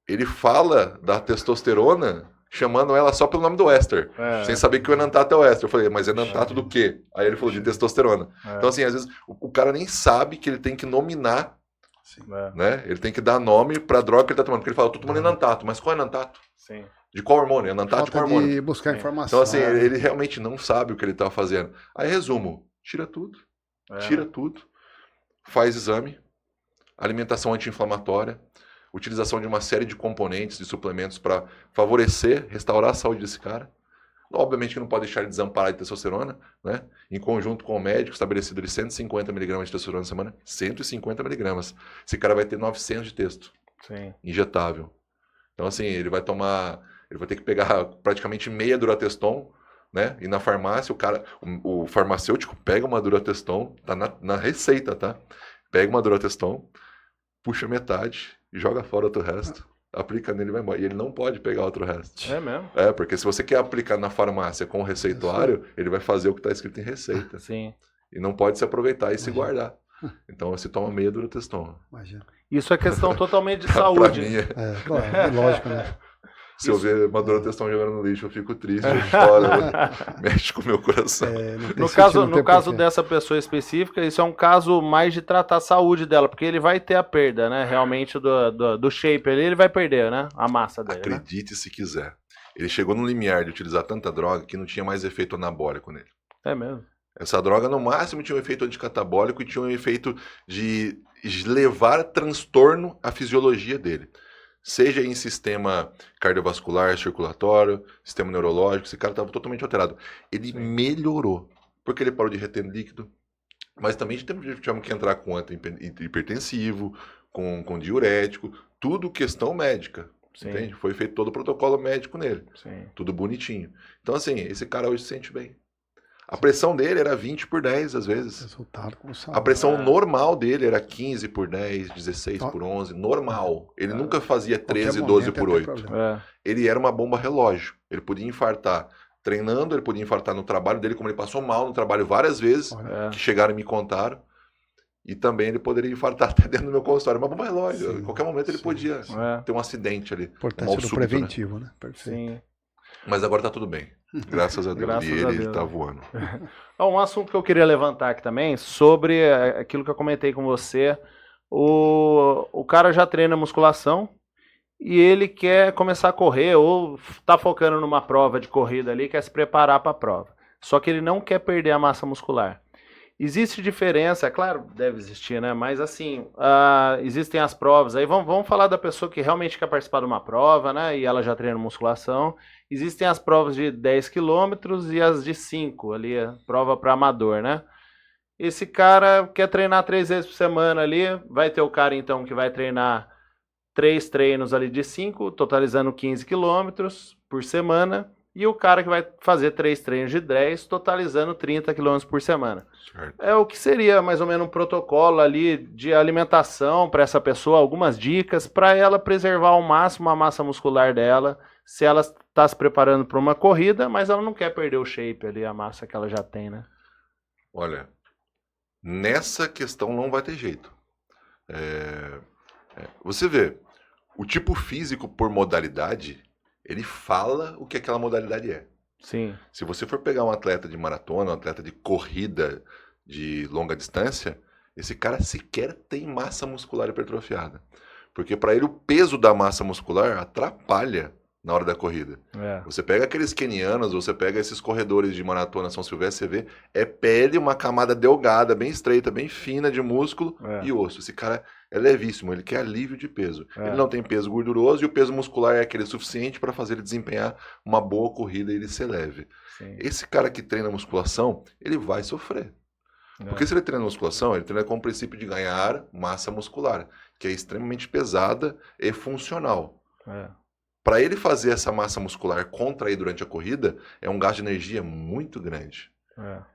Ele fala da testosterona chamando ela só pelo nome do éster, sem saber que o enantato é o éster. Eu falei, mas enantato do quê? Aí ele falou de testosterona. Então, assim, às vezes o cara nem sabe que ele tem que nominar, né? Ele tem que dar nome pra droga que ele tá tomando. Porque ele fala, eu tô tomando enantato, mas qual é enantato? Sim. De qual hormônio? Enantato de qual hormônio? De buscar informação. Então, assim, ele realmente não sabe o que ele tá fazendo. Aí, resumo, tira tudo, faz exame, alimentação anti-inflamatória, utilização de uma série de componentes, de suplementos para favorecer, restaurar a saúde desse cara. Obviamente que não pode deixar ele desamparado de testosterona, né? Em conjunto com o médico, estabelecido ele 150 mg de testosterona na semana, 150 mg. Esse cara vai ter 900 de testo injetável. Então, assim, ele vai ter que pegar praticamente meia Durateston, né? E na farmácia, o farmacêutico pega uma Durateston, tá na receita, tá? Pega uma Durateston, puxa metade e joga fora outro resto. Aplica nele e vai embora. E ele não pode pegar outro resto. É mesmo? Porque se você quer aplicar na farmácia com o receituário, ele vai fazer o que está escrito em receita. Sim. E não pode se aproveitar e se guardar. Então você toma meia Durateston. Imagina. Isso é questão totalmente de Pra saúde. mim, É lógico, né? se eu ver uma Durateston jogando no lixo, eu fico triste, eu choro, mexe com o meu coração. No caso dessa pessoa específica, isso é um caso mais de tratar a saúde dela, porque ele vai ter a perda, né? Realmente do shape ali, ele vai perder, né? A massa dele. Acredite se quiser. Ele chegou no limiar de utilizar tanta droga que não tinha mais efeito anabólico nele. É mesmo? Essa droga, no máximo, tinha um efeito anticatabólico e tinha um efeito de levar transtorno à fisiologia dele. Seja em sistema cardiovascular, circulatório, sistema neurológico, esse cara estava totalmente alterado. Ele melhorou, porque ele parou de reter líquido, mas também tivemos que entrar com antihipertensivo, com diurético, tudo questão médica. Entende? Foi feito todo o protocolo médico nele. Tudo bonitinho. Então, assim, esse cara hoje se sente bem. A pressão dele era 20/10, às vezes. Resultado com saúde. A pressão normal dele era 15/10, 16/11, normal. Ele nunca fazia 13, 12/8. Ele era uma bomba relógio. Ele podia infartar treinando, ele podia infartar no trabalho dele, como ele passou mal no trabalho várias vezes, que chegaram e me contaram. E também ele poderia infartar até dentro do meu consultório. Uma bomba relógio. Em qualquer momento ele podia ter um acidente ali. Importância do preventivo, né? Perfeito. Sim. Mas agora tá tudo bem. Graças a Deus. Graças e ele tá voando. Um assunto que eu queria levantar aqui também, sobre aquilo que eu comentei com você. O cara já treina musculação e ele quer começar a correr ou tá focando numa prova de corrida ali, quer se preparar para a prova. Só que ele não quer perder a massa muscular. Existe diferença, claro, deve existir, né? Mas assim, existem as provas. Aí vamos falar da pessoa que realmente quer participar de uma prova, né? E ela já treina musculação. Existem as provas de 10 quilômetros e as de 5, ali, a prova para amador, né? Esse cara quer treinar 3 vezes por semana ali. Vai ter o cara, então, que vai treinar 3 treinos ali de 5, totalizando 15 quilômetros por semana. E o cara que vai fazer 3 treinos de 10, totalizando 30 km por semana. Certo. É o que seria mais ou menos um protocolo ali de alimentação para essa pessoa, algumas dicas para ela preservar ao máximo a massa muscular dela, se ela está se preparando para uma corrida, mas ela não quer perder o shape ali, a massa que ela já tem, né? Olha, nessa questão não vai ter jeito. Você vê, o tipo físico por modalidade, ele fala o que aquela modalidade é. Sim. Se você for pegar um atleta de maratona, um atleta de corrida de longa distância, esse cara sequer tem massa muscular hipertrofiada. Porque para ele o peso da massa muscular atrapalha na hora da corrida. Você pega aqueles quenianos, você pega esses corredores de maratona São Silvestre, você vê, é pele, uma camada delgada, bem estreita, bem fina de músculo e osso. Esse cara é levíssimo, ele quer alívio de peso. Ele não tem peso gorduroso e o peso muscular é aquele suficiente para fazer ele desempenhar uma boa corrida e ele ser leve. Sim. Esse cara que treina musculação, ele vai sofrer. Porque se ele treina musculação, ele treina com o princípio de ganhar massa muscular, que é extremamente pesada e funcional. Para ele fazer essa massa muscular contrair durante a corrida, é um gasto de energia muito grande.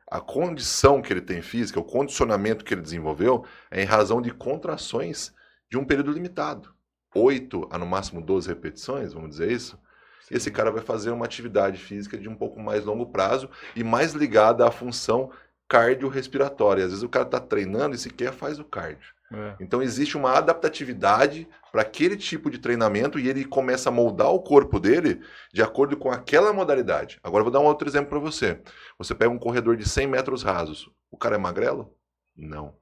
A condição que ele tem física, o condicionamento que ele desenvolveu, é em razão de contrações de um período limitado. 8 a no máximo 12 repetições, vamos dizer isso. Sim. Esse cara vai fazer uma atividade física de um pouco mais longo prazo e mais ligada à função cardiorrespiratória. Às vezes o cara está treinando e sequer faz o cardio. Então existe uma adaptatividade para aquele tipo de treinamento e ele começa a moldar o corpo dele de acordo com aquela modalidade. Agora eu vou dar um outro exemplo para você. Você pega um corredor de 100 metros rasos. O cara é magrelo? Não.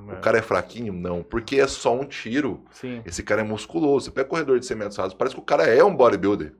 O cara é fraquinho? Não. Porque é só um tiro. Sim. Esse cara é musculoso. Você pega um corredor de 100 metros rasos, parece que o cara é um bodybuilder.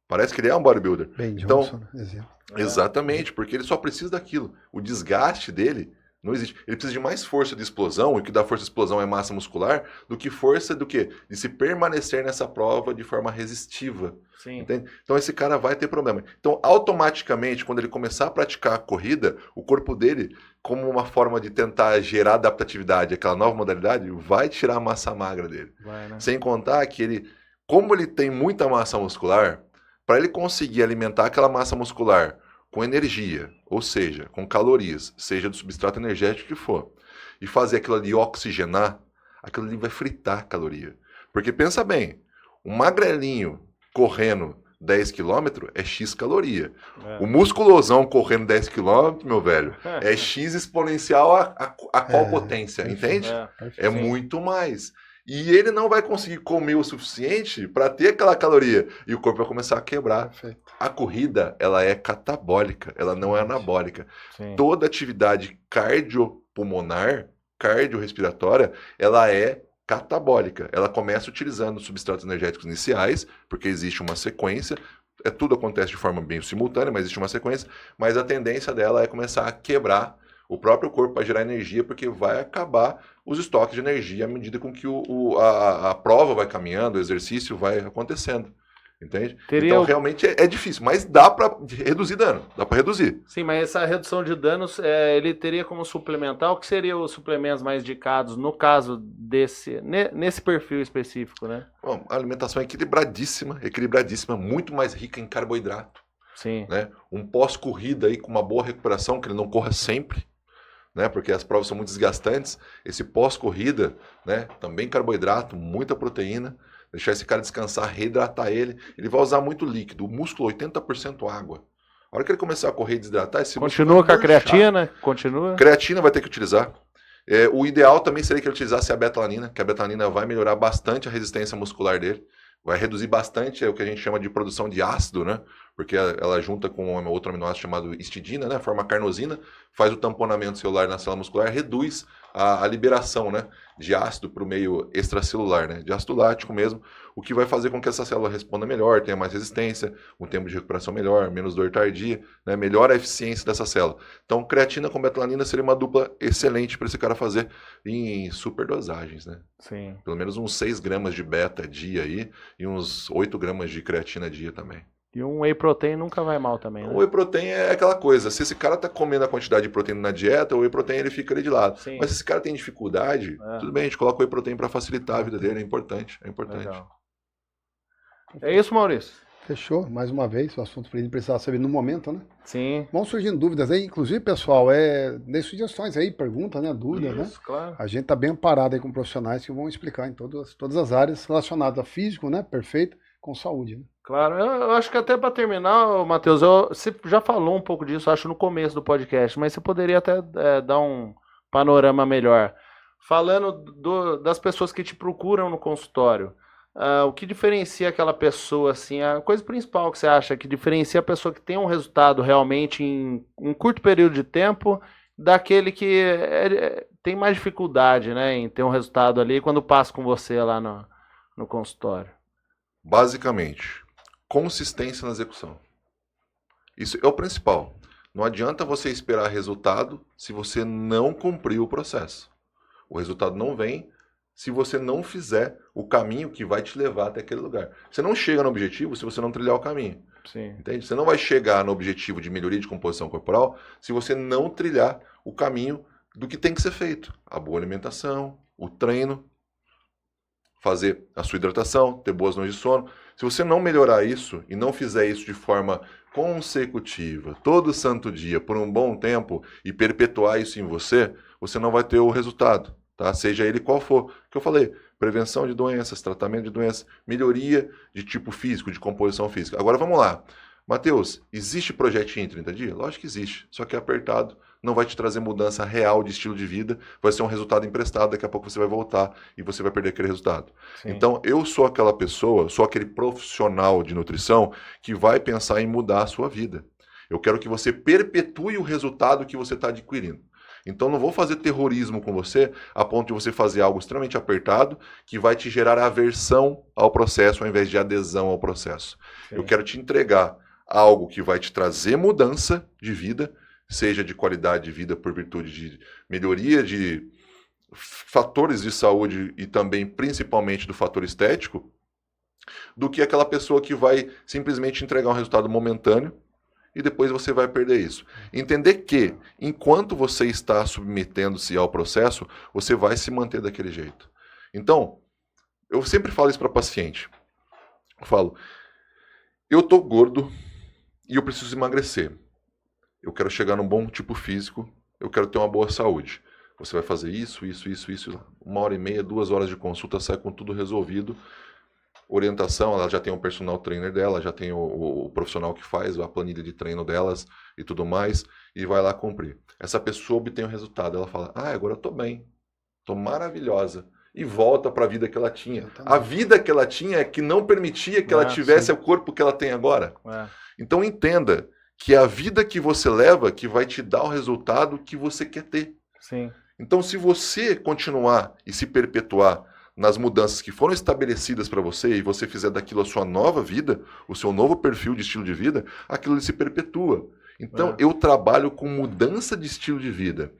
Parece que ele é um bodybuilder. Ben então, Johnson, exemplo. Exatamente, porque ele só precisa daquilo. O desgaste dele não existe. Ele precisa de mais força de explosão, e o que dá força de explosão é massa muscular, do que força do quê? De se permanecer nessa prova de forma resistiva. Sim. Entende? Então esse cara vai ter problema. Então automaticamente, quando ele começar a praticar a corrida, o corpo dele, como uma forma de tentar gerar adaptatividade àquela nova modalidade, vai tirar a massa magra dele. Vai, né? Sem contar que ele, como ele tem muita massa muscular, para ele conseguir alimentar aquela massa muscular com energia, ou seja, com calorias, seja do substrato energético que for, e fazer aquilo ali oxigenar, aquilo ali vai fritar a caloria. Porque pensa bem, um magrelinho correndo 10 km é X caloria. O musculosão correndo 10 km, meu velho, é X exponencial a qual potência, entende? É muito mais. E ele não vai conseguir comer o suficiente para ter aquela caloria. E o corpo vai começar a quebrar. Perfeito. A corrida, ela é catabólica, ela não é anabólica. Sim. Toda atividade cardiopulmonar, cardiorrespiratória, ela é catabólica. Ela começa utilizando substratos energéticos iniciais, porque existe uma sequência. Tudo acontece de forma bem simultânea, mas existe uma sequência. Mas a tendência dela é começar a quebrar o próprio corpo para gerar energia, porque vai acabar os estoques de energia à medida com que a prova vai caminhando, o exercício vai acontecendo. Entende? Então, realmente é difícil, mas dá para reduzir dano, dá para reduzir. Sim, mas essa redução de danos, ele teria como suplementar? O que seriam os suplementos mais indicados no caso nesse perfil específico, né? Bom, a alimentação é equilibradíssima, muito mais rica em carboidrato. Sim. Né? Um pós-corrida aí com uma boa recuperação, que ele não corra sempre, né? Porque as provas são muito desgastantes. Esse pós-corrida, né? Também carboidrato, muita proteína, deixar esse cara descansar, reidratar ele. Ele vai usar muito líquido, o músculo 80% água. A hora que ele começar a correr e desidratar, esse continua com a creatina? Continua? Creatina vai ter que utilizar. O ideal também seria que ele utilizasse a betalanina, que a betalanina vai melhorar bastante a resistência muscular dele. Vai reduzir bastante o que a gente chama de produção de ácido, né? Porque ela junta com outro aminoácido chamado histidina, né? Forma carnosina, faz o tamponamento celular na célula muscular, reduz a liberação, né? De ácido para o meio extracelular, né? De ácido lático mesmo, o que vai fazer com que essa célula responda melhor, tenha mais resistência, um tempo de recuperação melhor, menos dor tardia, né? Melhora a eficiência dessa célula. Então, creatina com betalanina seria uma dupla excelente para esse cara fazer em superdosagens, né? Sim. Pelo menos uns 6 gramas de beta dia aí e uns 8 gramas de creatina dia também. E um whey protein nunca vai mal também, né? O whey protein é aquela coisa, se esse cara tá comendo a quantidade de proteína na dieta, o whey protein ele fica ali de lado. Sim. Mas se esse cara tem dificuldade, tudo bem, a gente coloca o whey protein para facilitar a vida dele, é importante. Legal. É isso, Maurício. Fechou, mais uma vez, o assunto que a gente precisava saber no momento, né? Sim. Vão surgindo dúvidas aí, inclusive, pessoal, dê sugestões aí, perguntas, né, dúvidas, né? Claro. A gente tá bem amparado aí com profissionais que vão explicar em todas as áreas relacionadas a físico, né, perfeito, com saúde, né? Claro, eu acho que até para terminar, Matheus, você já falou um pouco disso, acho, no começo do podcast, mas você poderia até dar um panorama melhor. Falando das pessoas que te procuram no consultório, o que diferencia aquela pessoa, assim, a coisa principal que você acha que diferencia a pessoa que tem um resultado realmente em um curto período de tempo daquele que tem mais dificuldade, né, em ter um resultado ali quando passa com você lá no consultório? Basicamente, consistência na execução. Isso é o principal. Não adianta você esperar resultado se você não cumprir o processo. O resultado não vem se você não fizer o caminho que vai te levar até aquele lugar. Você não chega no objetivo se você não trilhar o caminho. Sim. Entende? Você não vai chegar no objetivo de melhoria de composição corporal se você não trilhar o caminho do que tem que ser feito. A boa alimentação, o treino, fazer a sua hidratação, ter boas noites de sono. Se você não melhorar isso e não fizer isso de forma consecutiva, todo santo dia, por um bom tempo, e perpetuar isso em você, você não vai ter o resultado, tá? Seja ele qual for. O que eu falei, prevenção de doenças, tratamento de doenças, melhoria de tipo físico, de composição física. Agora vamos lá. Matheus, existe projetinho em 30 dias? Lógico que existe, só que é apertado, não vai te trazer mudança real de estilo de vida, vai ser um resultado emprestado, daqui a pouco você vai voltar e você vai perder aquele resultado. Sim. Então, eu sou aquela pessoa, sou aquele profissional de nutrição que vai pensar em mudar a sua vida. Eu quero que você perpetue o resultado que você está adquirindo. Então, não vou fazer terrorismo com você a ponto de você fazer algo extremamente apertado que vai te gerar aversão ao processo ao invés de adesão ao processo. Sim. Eu quero te entregar algo que vai te trazer mudança de vida, seja de qualidade de vida por virtude de melhoria de fatores de saúde e também principalmente do fator estético, do que aquela pessoa que vai simplesmente entregar um resultado momentâneo e depois você vai perder isso. Entender que, enquanto você está submetendo-se ao processo, você vai se manter daquele jeito. Então, eu sempre falo isso para paciente. Eu falo, eu tô gordo e eu preciso emagrecer. Eu quero chegar num bom tipo físico, eu quero ter uma boa saúde. Você vai fazer isso. 1h30, 2 horas de consulta, sai com tudo resolvido. Orientação, ela já tem um personal trainer dela, já tem o profissional que faz a planilha de treino delas e tudo mais, e vai lá cumprir. Essa pessoa obtém o resultado, ela fala, agora eu tô bem, tô maravilhosa. E volta para a vida que ela tinha. A vida que ela tinha é que não permitia que ela tivesse o corpo que ela tem agora. Então entenda que é a vida que você leva que vai te dar o resultado que você quer ter. Sim. Então, se você continuar e se perpetuar nas mudanças que foram estabelecidas para você e você fizer daquilo a sua nova vida, o seu novo perfil de estilo de vida, aquilo se perpetua. Então, eu trabalho com mudança de estilo de vida.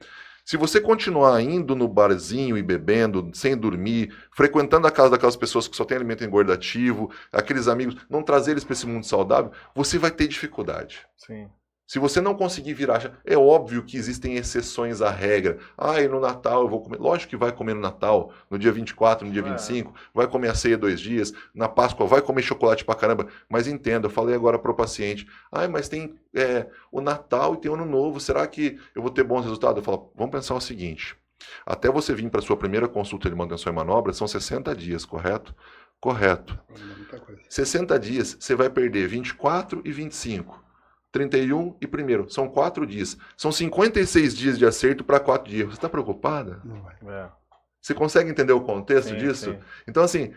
Se você continuar indo no barzinho e bebendo, sem dormir, frequentando a casa daquelas pessoas que só têm alimento engordativo, aqueles amigos, não trazer eles para esse mundo saudável, você vai ter dificuldade. Sim. Se você não conseguir virar, é óbvio que existem exceções à regra. E no Natal eu vou comer. Lógico que vai comer no Natal, no dia 24, no dia 25, vai comer a ceia 2 dias, na Páscoa vai comer chocolate pra caramba. Mas entenda, eu falei agora pro paciente, mas tem o Natal e tem o Ano Novo, será que eu vou ter bons resultados? Eu falo, vamos pensar o seguinte, até você vir para sua primeira consulta de manutenção e manobra, são 60 dias, correto? Correto. 60 dias, você vai perder 24 e 25. 31 e 1º. São 4 dias. São 56 dias de acerto para 4 dias. Você está preocupada? Não vai. Você consegue entender o contexto disso? Sim. Então, assim,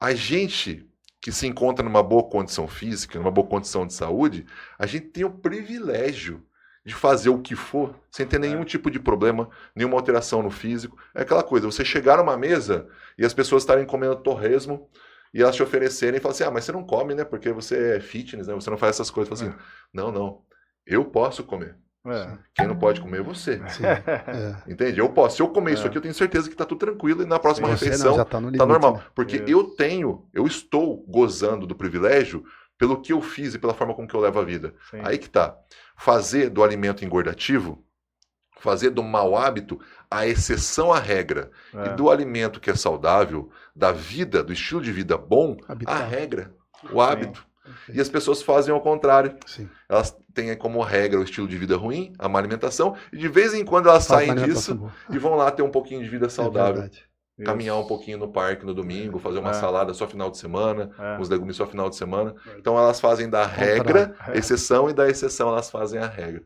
a gente que se encontra numa boa condição física, numa boa condição de saúde, a gente tem o privilégio de fazer o que for sem ter nenhum tipo de problema, nenhuma alteração no físico. É aquela coisa, você chegar numa mesa e as pessoas estarem comendo torresmo e elas te oferecerem e falar assim, mas você não come, né? Porque você é fitness, né? Você não faz essas coisas. Fala assim, não, eu posso comer. Quem não pode comer é você. Entende? Eu posso. Se eu comer isso aqui, eu tenho certeza que tá tudo tranquilo e na próxima refeição já tá no limite, tá normal. né? Porque eu estou gozando do privilégio pelo que eu fiz e pela forma como que eu levo a vida. Sim. Aí que tá. Fazer do alimento engordativo, fazer do mau hábito a exceção à regra. E do alimento que é saudável, da vida, do estilo de vida bom, a regra, o hábito. E as pessoas fazem ao contrário. Sim. Elas têm como regra o estilo de vida ruim, a má alimentação, e de vez em quando elas saem disso e vão lá ter um pouquinho de vida saudável. Caminhar um pouquinho no parque no domingo, fazer uma salada só final de semana, uns legumes só final de semana. Então elas fazem da regra exceção e da exceção elas fazem a regra.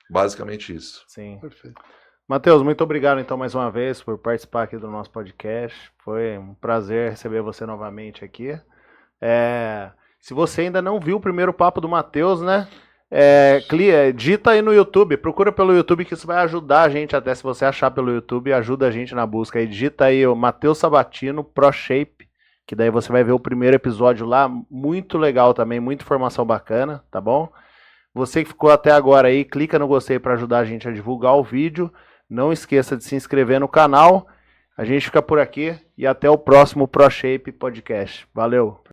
Basicamente isso. Sim. Perfeito. Matheus, muito obrigado então mais uma vez por participar aqui do nosso podcast. Foi um prazer receber você novamente aqui. Se você ainda não viu o primeiro papo do Matheus, né? Digita aí no YouTube, procura pelo YouTube que isso vai ajudar a gente, até se você achar pelo YouTube, ajuda a gente na busca aí. Digita aí o Matheus Sabatino Pro Shape, que daí você vai ver o primeiro episódio lá, muito legal também, muita informação bacana, tá bom? Você que ficou até agora aí, clica no gostei para ajudar a gente a divulgar o vídeo. Não esqueça de se inscrever no canal. A gente fica por aqui e até o próximo ProShape Podcast. Valeu!